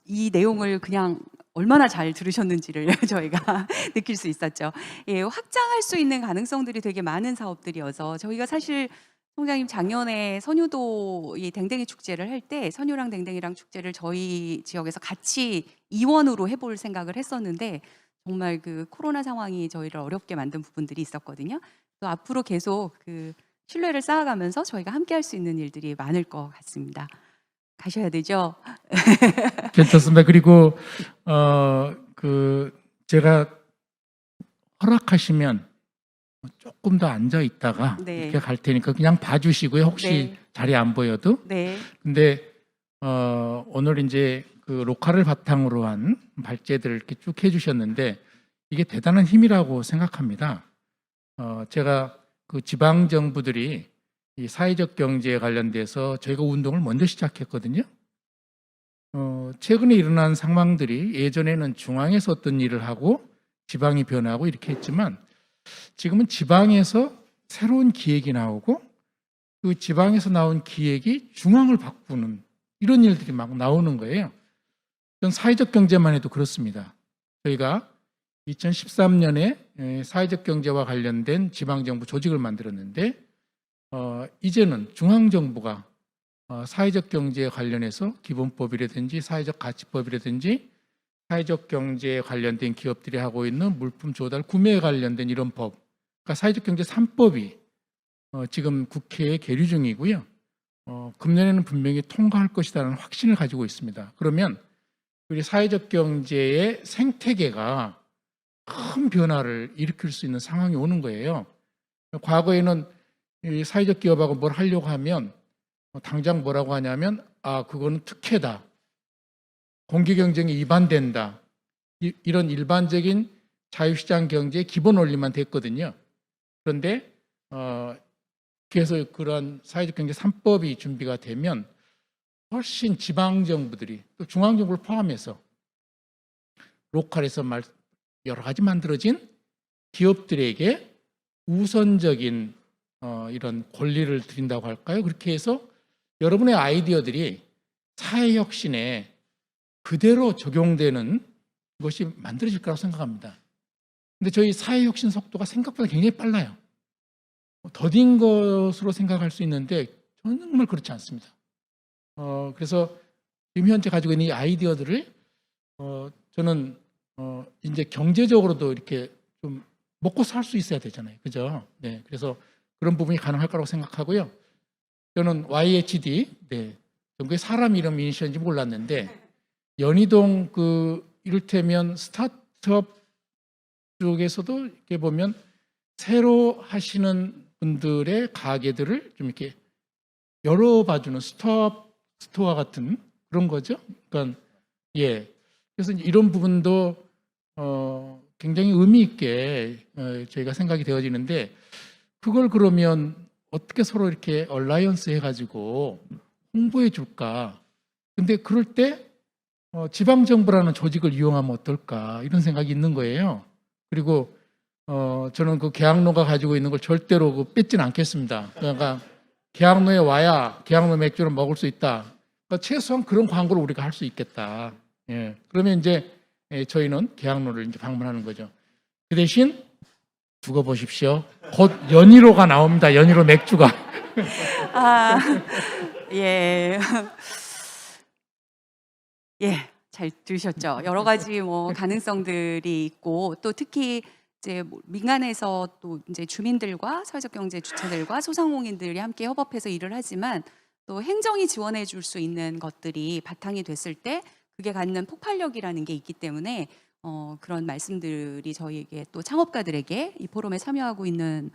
이 내용을 그냥 얼마나 잘 들으셨는지를 저희가 느낄 수 있었죠. 확장할 수 있는 가능성들이 되게 많은 사업들이어서 저희가 사실 총장님 작년에 선유도 이 댕댕이 축제를 할 때 선유랑 댕댕이랑 축제를 저희 지역에서 같이 이원으로 해볼 생각을 했었는데 정말 그 코로나 상황이 저희를 어렵게 만든 부분들이 있었거든요. 또 앞으로 계속 그 신뢰를 쌓아가면서 저희가 함께 할 수 있는 일들이 많을 것 같습니다. 가셔야 되죠? 괜찮습니다. 그리고 제가 허락하시면 조금 더 앉아 있다가 네. 이렇게 갈 테니까 그냥 봐주시고요. 혹시 네. 자리 안 보여도. 네. 근데 오늘 이제 그 로컬을 바탕으로 한 발제들을 이렇게 쭉 해주셨는데 이게 대단한 힘이라고 생각합니다. 제가 그 지방 정부들이 이 사회적 경제에 관련돼서 저희가 운동을 먼저 시작했거든요. 최근에 일어난 상황들이 예전에는 중앙에서 어떤 일을 하고 지방이 변하고 이렇게 했지만 지금은 지방에서 새로운 기획이 나오고 그 지방에서 나온 기획이 중앙을 바꾸는 이런 일들이 막 나오는 거예요. 전 사회적 경제만 해도 그렇습니다. 저희가 2013년에 사회적 경제와 관련된 지방정부 조직을 만들었는데 이제는 중앙정부가 사회적 경제에 관련해서 기본법이라든지 사회적 가치법이라든지 사회적 경제에 관련된 기업들이 하고 있는 물품 조달, 구매에 관련된 이런 법, 그러니까 사회적 경제 3법이 지금 국회에 계류 중이고요. 금년에는 분명히 통과할 것이라는 확신을 가지고 있습니다. 그러면 우리 사회적 경제의 생태계가 큰 변화를 일으킬 수 있는 상황이 오는 거예요. 과거에는 이 사회적 기업하고 뭘 하려고 하면 당장 뭐라고 하냐면 그거는 특혜다. 공개 경쟁에 위반된다. 이런 일반적인 자유시장 경제의 기본 원리만 됐거든요. 그런데 그래서 그런 사회적 경제 3법이 준비가 되면 훨씬 지방정부들이 또 중앙정부를 포함해서 로컬에서 여러 가지 만들어진 기업들에게 우선적인 이런 권리를 드린다고 할까요? 그렇게 해서 여러분의 아이디어들이 사회혁신에 그대로 적용되는 것이 만들어질 거라고 생각합니다. 근데 저희 사회혁신 속도가 생각보다 굉장히 빨라요. 더딘 것으로 생각할 수 있는데 저는 정말 그렇지 않습니다. 그래서 지금 현재 가지고 있는 이 아이디어들을 저는 이제 경제적으로도 이렇게 좀 먹고 살 수 있어야 되잖아요. 그죠? 네. 그래서 그런 부분이 가능할 거라고 생각하고요. 저는 YHD, 네. 그게 사람 이름 이니셜인지 몰랐는데 연희동 이를테면 스타트업 쪽에서도 이렇게 보면 새로 하시는 분들의 가게들을 좀 이렇게 열어봐주는 스토어 같은 그런 거죠. 그러니까 예, 그래서 이런 부분도 굉장히 의미 있게 저희가 생각이 되어지는데 그걸 그러면 어떻게 서로 이렇게 얼라이언스 해가지고 홍보해 줄까? 근데 그럴 때 지방정부라는 조직을 이용하면 어떨까? 이런 생각이 있는 거예요. 그리고 저는 그 계양로가 가지고 있는 걸 절대로 뺏지는 않겠습니다. 그러니까 계양로에 와야 계양로 맥주를 먹을 수 있다. 그러니까 최소한 그런 광고를 우리가 할 수 있겠다. 예. 그러면 이제 저희는 계양로를 이제 방문하는 거죠. 그 대신 두고 보십시오. 곧 연희로가 나옵니다. 연희로 맥주가. 아, 예. 예, 잘 들으셨죠? 여러 가지 뭐 가능성들이 있고 또 특히 이제 민간에서 또 이제 주민들과 사회적 경제 주체들과 소상공인들이 함께 협업해서 일을 하지만 또 행정이 지원해 줄 수 있는 것들이 바탕이 됐을 때 그게 갖는 폭발력이라는 게 있기 때문에 그런 말씀들이 저희에게 또 창업가들에게 이 포럼에 참여하고 있는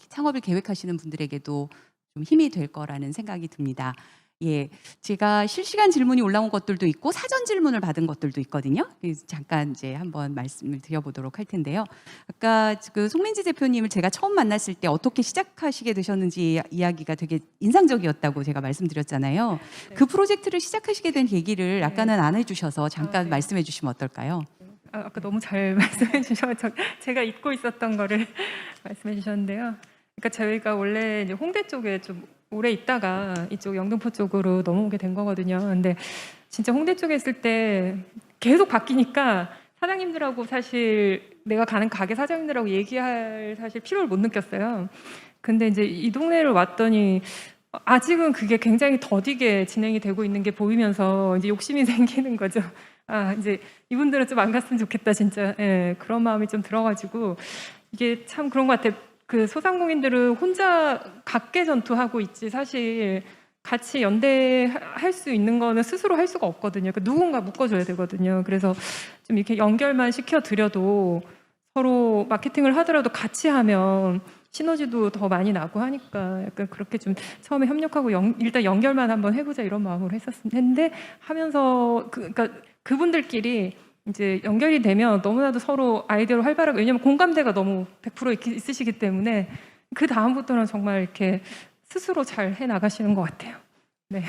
창업을 계획하시는 분들에게도 좀 힘이 될 거라는 생각이 듭니다. 예, 제가 실시간 질문이 올라온 것들도 있고 사전 질문을 받은 것들도 있거든요. 그래서 잠깐 이제 한번 말씀을 드려보도록 할 텐데요. 아까 그 송민지 대표님을 제가 처음 만났을 때 어떻게 시작하시게 되셨는지 이야기가 되게 인상적이었다고 제가 말씀드렸잖아요. 네. 그 프로젝트를 시작하시게 된 계기를 아까는 안 해주셔서 잠깐 네. 말씀해 주시면 어떨까요? 아까 너무 잘 말씀해 주셔서 제가 잊고 있었던 거를 말씀해 주셨는데요. 그러니까 저희가 원래 이제 홍대 쪽에 좀 오래 있다가 이쪽 영등포 쪽으로 넘어오게 된 거거든요. 근데 진짜 홍대 쪽에 있을 때 계속 바뀌니까 사장님들하고 사실 내가 가는 가게 사장님들하고 얘기할 사실 필요를 못 느꼈어요. 근데 이제 이 동네를 왔더니 아직은 그게 굉장히 더디게 진행이 되고 있는 게 보이면서 이제 욕심이 생기는 거죠. 아, 이제 이분들은 좀 안 갔으면 좋겠다, 진짜. 예, 그런 마음이 좀 들어가지고 이게 참 그런 것 같아요. 그 소상공인들은 혼자 각계 전투하고 있지 사실 같이 연대할 수 있는 거는 스스로 할 수가 없거든요. 그러니까 누군가 묶어줘야 되거든요. 그래서 좀 이렇게 연결만 시켜드려도 서로 마케팅을 하더라도 같이 하면 시너지도 더 많이 나고 하니까 약간 그렇게 좀 처음에 협력하고 일단 연결만 한번 해보자 이런 마음으로 했는데 하면서 그러니까 그분들끼리 이제 연결이 되면 너무나도 서로 아이디어로 활발하고 왜냐면 공감대가 너무 100% 있으시기 때문에 그 다음부터는 정말 이렇게 스스로 잘 해 나가시는 것 같아요. 네.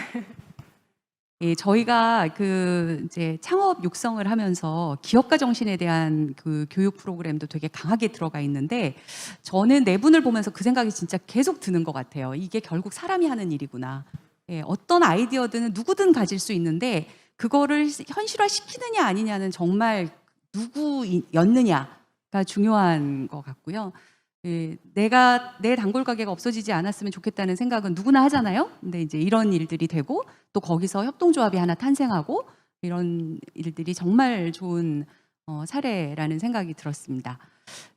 예, 저희가 그 이제 창업 육성을 하면서 기업가 정신에 대한 그 교육 프로그램도 되게 강하게 들어가 있는데 저는 네 분을 보면서 그 생각이 진짜 계속 드는 것 같아요. 이게 결국 사람이 하는 일이구나. 예, 어떤 아이디어든 누구든 가질 수 있는데 그거를 현실화시키느냐 아니냐는 정말 누구였느냐가 중요한 것 같고요. 예, 내 단골 가게가 없어지지 않았으면 좋겠다는 생각은 누구나 하잖아요. 근데 이제 이런 일들이 되고 또 거기서 협동조합이 하나 탄생하고 이런 일들이 정말 좋은 사례라는 생각이 들었습니다.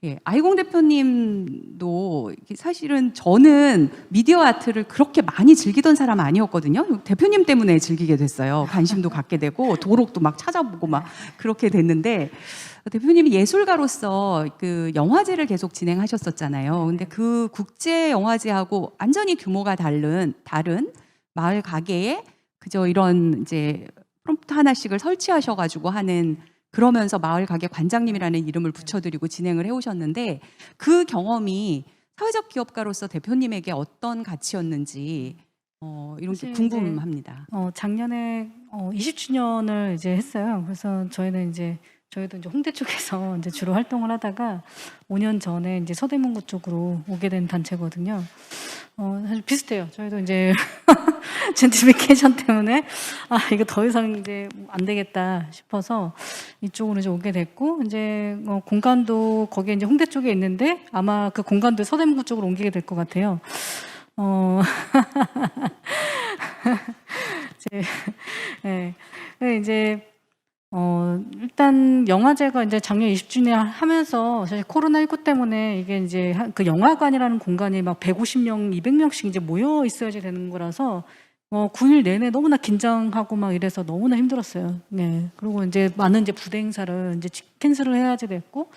예, 아이공 대표님도 사실은 저는 미디어 아트를 그렇게 많이 즐기던 사람 아니었거든요. 대표님 때문에 즐기게 됐어요. 관심도 갖게 되고 도록도 막 찾아보고 막 그렇게 됐는데 대표님이 예술가로서 그 영화제를 계속 진행하셨었잖아요. 근데 그 국제 영화제하고 완전히 규모가 다른 마을 가게에 그저 이런 이제 프롬프트 하나씩을 설치하셔가지고 하는 그러면서 마을 가게 관장님이라는 이름을 붙여드리고 진행을 해오셨는데 그 경험이 사회적 기업가로서 대표님에게 어떤 가치였는지 이런 게 궁금합니다. 작년에 20주년을 이제 했어요. 그래서 저희는 이제 저희도 이제 홍대 쪽에서 이제 주로 활동을 하다가 5년 전에 이제 서대문구 쪽으로 오게 된 단체거든요. 사실 비슷해요. 저희도 이제 젠트리피케이션 때문에 이거 더 이상 이제 안 되겠다 싶어서 이쪽으로 이제 오게 됐고, 이제 공간도 거기에 이제 홍대 쪽에 있는데 아마 그 공간도 서대문구 쪽으로 옮기게 될 것 같아요. 네. 이제 일단 영화제가 이제 작년 20주년 하면서 사실 코로나19 때문에 이게 이제 그 영화관이라는 공간이 막 150명, 200명씩 이제 모여 있어야지 되는 거라서 9일 내내 너무나 긴장하고 막 이래서 너무나 힘들었어요. 네. 그리고 이제 많은 이제 부대 행사를 이제 캔슬을 해야지 됐고,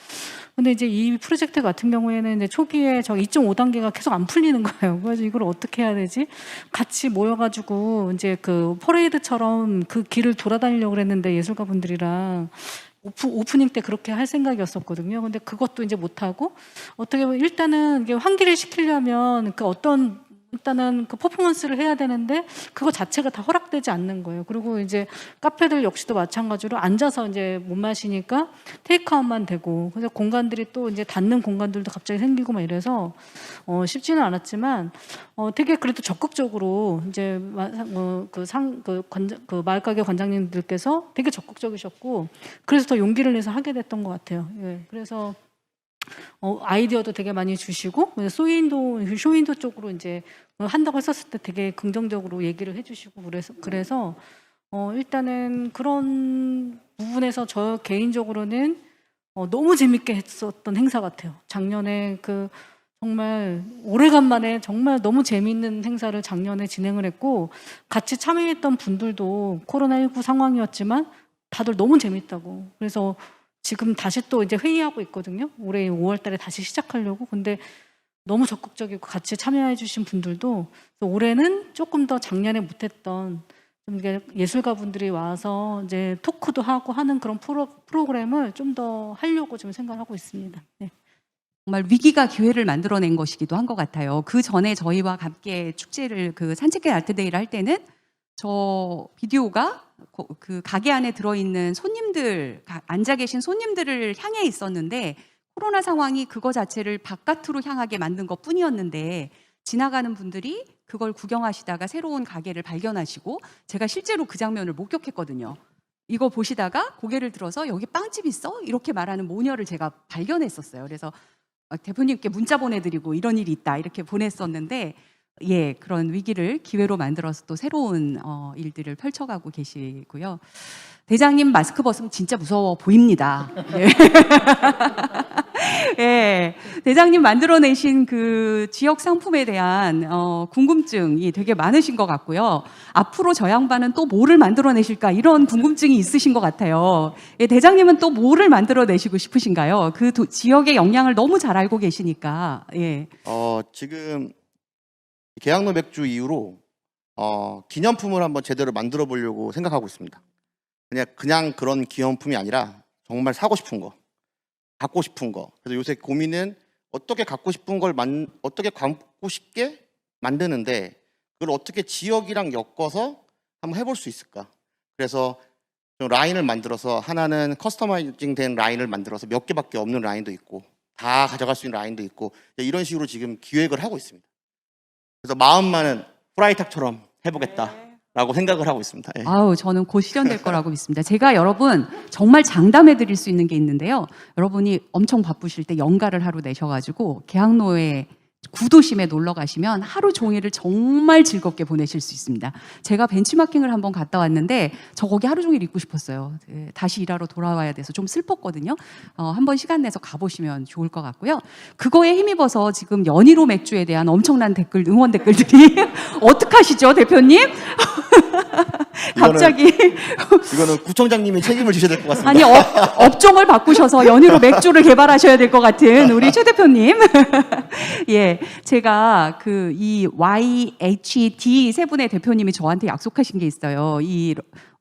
근데 이제 이 프로젝트 같은 경우에는 이제 초기에 저 2.5단계가 계속 안 풀리는 거예요. 그래서 이걸 어떻게 해야 되지? 같이 모여가지고 이제 그 퍼레이드처럼 그 길을 돌아다니려고 그랬는데 예술가 분들이랑 오프닝 때 그렇게 할 생각이었었거든요. 근데 그것도 이제 못하고, 어떻게 보면 일단은 이게 환기를 시키려면 그 어떤 일단은 그 퍼포먼스를 해야 되는데 그거 자체가 다 허락되지 않는 거예요. 그리고 이제 카페들 역시도 마찬가지로 앉아서 이제 못 마시니까 테이크아웃만 되고, 그래서 공간들이 또 이제 닫는 공간들도 갑자기 생기고 막 이래서 쉽지는 않았지만 되게 그래도 적극적으로 이제 그 마을가게 관장님들께서 되게 적극적이셨고, 그래서 더 용기를 내서 하게 됐던 것 같아요. 예. 그래서 아이디어도 되게 많이 주시고, 쇼윈도 쪽으로 이제 한다고 했었을 때 되게 긍정적으로 얘기를 해주시고, 그래서 일단은 그런 부분에서 저 개인적으로는 너무 재밌게 했었던 행사 같아요. 작년에 그 정말 오래간만에 정말 너무 재미있는 행사를 작년에 진행을 했고, 같이 참여했던 분들도 코로나19 상황이었지만 다들 너무 재밌다고. 그래서 지금 다시 또 이제 회의하고 있거든요. 올해 5월 달에 다시 시작하려고. 근데 너무 적극적이고 같이 참여해 주신 분들도, 올해는 조금 더 작년에 못했던 좀 예술가 분들이 와서 이제 토크도 하고 하는 그런 프로그램을 좀 더 하려고 좀 생각하고 있습니다. 네. 정말 위기가 기회를 만들어낸 것이기도 한 것 같아요. 그 전에 저희와 함께 축제를 그 산책길 아트데이를 할 때는 저 비디오가 그 가게 안에 들어있는 손님들, 앉아 계신 손님들을 향해 있었는데, 코로나 상황이 그거 자체를 바깥으로 향하게 만든 것 뿐이었는데, 지나가는 분들이 그걸 구경하시다가 새로운 가게를 발견하시고, 제가 실제로 그 장면을 목격했거든요. 이거 보시다가 고개를 들어서 여기 빵집 있어? 이렇게 말하는 모녀를 제가 발견했었어요. 그래서 대표님께 문자 보내드리고 이런 일이 있다 이렇게 보냈었는데, 예, 그런 위기를 기회로 만들어서 또 새로운 일들을 펼쳐가고 계시고요. 대장님 마스크 벗으면 진짜 무서워 보입니다. 예. 예, 대장님 만들어내신 그 지역 상품에 대한 궁금증이 되게 많으신 것 같고요. 앞으로 저 양반은 또 뭐를 만들어내실까 이런 궁금증이 있으신 것 같아요. 예, 대장님은 또 뭐를 만들어내시고 싶으신가요? 그 지역의 역량을 너무 잘 알고 계시니까. 예. 지금 계양로 맥주 이후로 기념품을 한번 제대로 만들어 보려고 생각하고 있습니다. 그냥 그런 기념품이 아니라 정말 사고 싶은 거, 갖고 싶은 거. 그래서 요새 고민은 어떻게 갖고 싶은 걸 어떻게 갖고 싶게 만드는데, 그걸 어떻게 지역이랑 엮어서 한번 해볼 수 있을까. 그래서 좀 라인을 만들어서, 하나는 커스터마이징 된 라인을 만들어서 몇 개밖에 없는 라인도 있고 다 가져갈 수 있는 라인도 있고, 이런 식으로 지금 기획을 하고 있습니다. 그래서 마음만은 프라이탁처럼 해보겠다라고 생각을 하고 있습니다. 예. 아우, 저는 곧 실현될 거라고 믿습니다. 제가 여러분 정말 장담해 드릴 수 있는 게 있는데요. 여러분이 엄청 바쁘실 때 연가를 하루 내셔가지고 계양로에 구도심에 놀러 가시면 하루 종일을 정말 즐겁게 보내실 수 있습니다. 제가 벤치마킹을 한번 갔다 왔는데 저 거기 하루 종일 있고 싶었어요. 다시 일하러 돌아와야 돼서 좀 슬펐거든요. 한번 시간 내서 가보시면 좋을 것 같고요. 그거에 힘입어서 지금 연희로 맥주에 대한 엄청난 응원 댓글들이 어떡하시죠, 대표님? 갑자기 이거는 구청장님이 책임을 지셔야 될 것 같습니다. 아니, 업종을 바꾸셔서 연희로 맥주를 개발하셔야 될 것 같은 우리 최 대표님. 예, 제가 이 YHD 세 분의 대표님이 저한테 약속하신 게 있어요. 이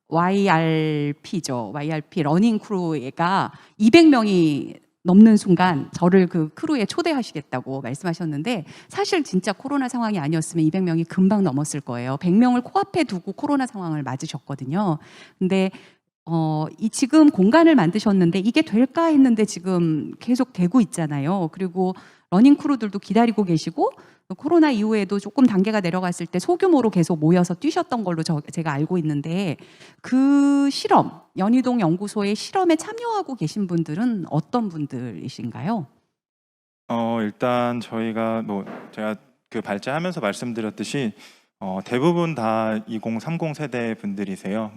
YRP죠. YRP 러닝 크루가 200명이 넘는 순간 저를 그 크루에 초대하시겠다고 말씀하셨는데, 사실 진짜 코로나 상황이 아니었으면 200명이 금방 넘었을 거예요. 100명을 코앞에 두고 코로나 상황을 맞으셨거든요. 근데 이 지금 공간을 만드셨는데 이게 될까 했는데 지금 계속 되고 있잖아요. 그리고 러닝 크루들도 기다리고 계시고 코로나 이후에도 조금 단계가 내려갔을 때 소규모로 계속 모여서 뛰셨던 걸로 제가 알고 있는데 그 실험, 연희동 연구소의 실험에 참여하고 계신 분들은 어떤 분들이신가요? 일단 저희가 제가 그 발제하면서 말씀드렸듯이 대부분 다 2030 세대 분들이세요.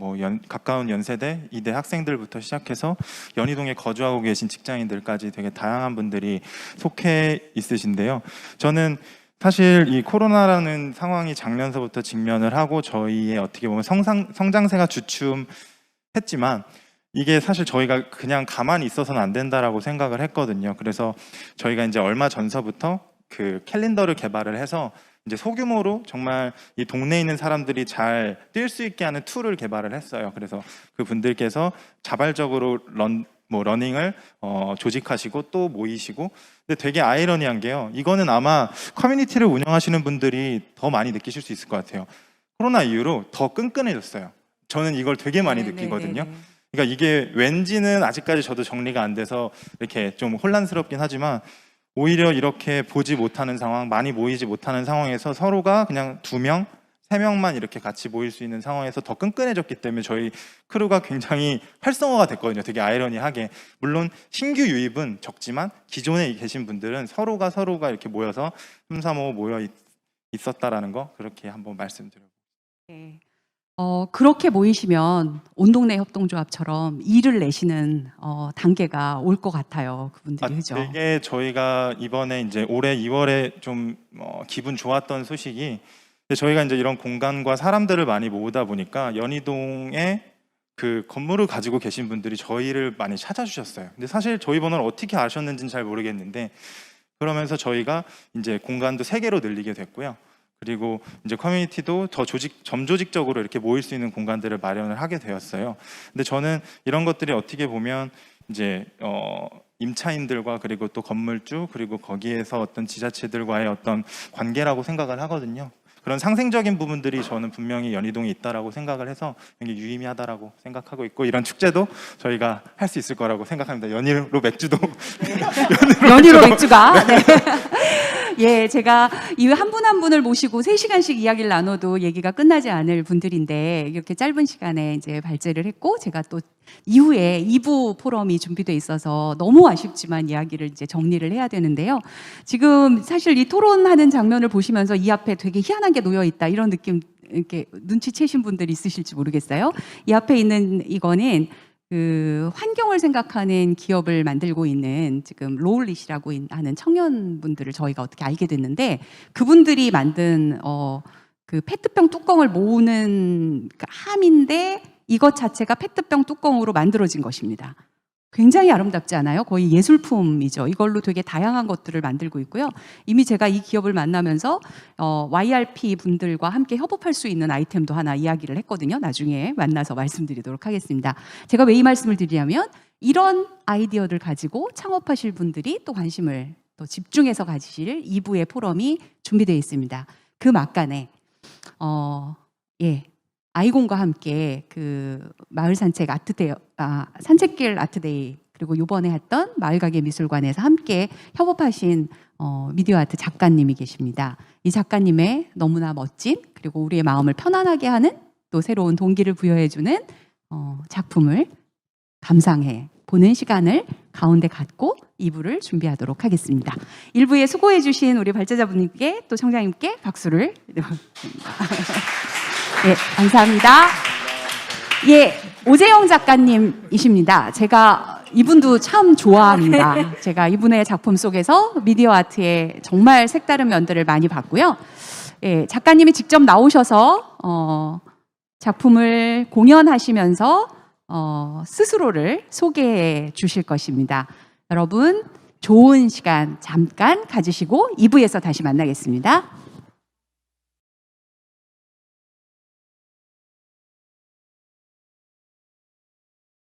가까운 연세대, 이대 학생들부터 시작해서 연희동에 거주하고 계신 직장인들까지 되게 다양한 분들이 속해 있으신데요. 저는 사실 이 코로나라는 상황이 작년서부터 직면을 하고 저희의 어떻게 보면 성장세가 주춤했지만 이게 사실 저희가 그냥 가만히 있어서는 안 된다라고 생각을 했거든요. 그래서 저희가 이제 얼마 전서부터 그 캘린더를 개발을 해서 이제 소규모로 정말 이 동네에 있는 사람들이 잘 뛸 수 있게 하는 툴을 개발을 했어요. 그래서 그 분들께서 자발적으로 러닝을 조직하시고 또 모이시고, 근데 되게 아이러니한 게요. 이거는 아마 커뮤니티를 운영하시는 분들이 더 많이 느끼실 수 있을 것 같아요. 코로나 이후로 더 끈끈해졌어요. 저는 이걸 되게 많이 느끼거든요. 그러니까 이게 왠지는 아직까지 저도 정리가 안 돼서 이렇게 좀 혼란스럽긴 하지만 오히려 이렇게 보지 못하는 상황, 많이 모이지 못하는 상황에서 서로가 그냥 2명, 3명만 이렇게 같이 모일 수 있는 상황에서 더 끈끈해졌기 때문에 저희 크루가 굉장히 활성화가 됐거든요. 되게 아이러니하게. 물론 신규 유입은 적지만 기존에 계신 분들은 서로가 이렇게 모여서 3, 3, 5 모여 있었다라는 거 그렇게 한번 말씀드려요. 네. 그렇게 모이시면 온 동네 협동조합처럼 일을 내시는 단계가 올 것 같아요. 그분들이 그죠? 되게 저희가 이번에 이제 올해 2월에 좀 기분 좋았던 소식이, 저희가 이제 이런 공간과 사람들을 많이 모으다 보니까 연희동에 그 건물을 가지고 계신 분들이 저희를 많이 찾아주셨어요. 근데 사실 저희 번호를 어떻게 아셨는지는 잘 모르겠는데, 그러면서 저희가 이제 공간도 3개로 늘리게 됐고요. 그리고 이제 커뮤니티도 더 점조직적으로 이렇게 모일 수 있는 공간들을 마련을 하게 되었어요. 근데 저는 이런 것들이 어떻게 보면 이제 임차인들과 그리고 또 건물주 그리고 거기에서 어떤 지자체들과의 어떤 관계라고 생각을 하거든요. 그런 상생적인 부분들이 저는 분명히 연희동에 있다라고 생각을 해서 굉장히 유의미하다라고 생각하고 있고, 이런 축제도 저희가 할 수 있을 거라고 생각합니다. 연희로 맥주도 연희로 맥주가. 네. 예, 제가 이 한 분 한 분을 모시고 3시간씩 이야기를 나눠도 얘기가 끝나지 않을 분들인데 이렇게 짧은 시간에 이제 발제를 했고, 제가 또 이후에 2부 포럼이 준비돼 있어서 너무 아쉽지만 이야기를 이제 정리를 해야 되는데요. 지금 사실 이 토론하는 장면을 보시면서 이 앞에 되게 희한한 게 놓여 있다 이런 느낌 이렇게 눈치채신 분들이 있으실지 모르겠어요. 이 앞에 있는 이거는 그 환경을 생각하는 기업을 만들고 있는 지금 로울릿이라고 하는 청년분들을 저희가 어떻게 알게 됐는데, 그분들이 만든 그 페트병 뚜껑을 모으는 그 함인데 이것 자체가 페트병 뚜껑으로 만들어진 것입니다. 굉장히 아름답지 않아요? 거의 예술품이죠. 이걸로 되게 다양한 것들을 만들고 있고요. 이미 제가 이 기업을 만나면서 YRP 분들과 함께 협업할 수 있는 아이템도 하나 이야기를 했거든요. 나중에 만나서 말씀드리도록 하겠습니다. 제가 왜 이 말씀을 드리냐면, 이런 아이디어를 가지고 창업하실 분들이 또 관심을 또 집중해서 가지실 2부의 포럼이 준비되어 있습니다. 그 막간에 아이공과 함께 그 마을 산책 아트데이, 산책길 아트데이, 그리고 이번에 했던 마을가게 미술관에서 함께 협업하신 미디어 아트 작가님이 계십니다. 이 작가님의 너무나 멋진, 그리고 우리의 마음을 편안하게 하는 또 새로운 동기를 부여해주는 작품을 감상해 보는 시간을 가운데 갖고 2부를 준비하도록 하겠습니다. 1부에 수고해주신 우리 발제자분님께 또 청장님께 박수를 네, 감사합니다. 예, 오재영 작가님이십니다. 제가 이분도 참 좋아합니다. 제가 이분의 작품 속에서 미디어 아트의 정말 색다른 면들을 많이 봤고요. 예, 작가님이 직접 나오셔서 작품을 공연하시면서 스스로를 소개해 주실 것입니다. 여러분, 좋은 시간 잠깐 가지시고 2부에서 다시 만나겠습니다.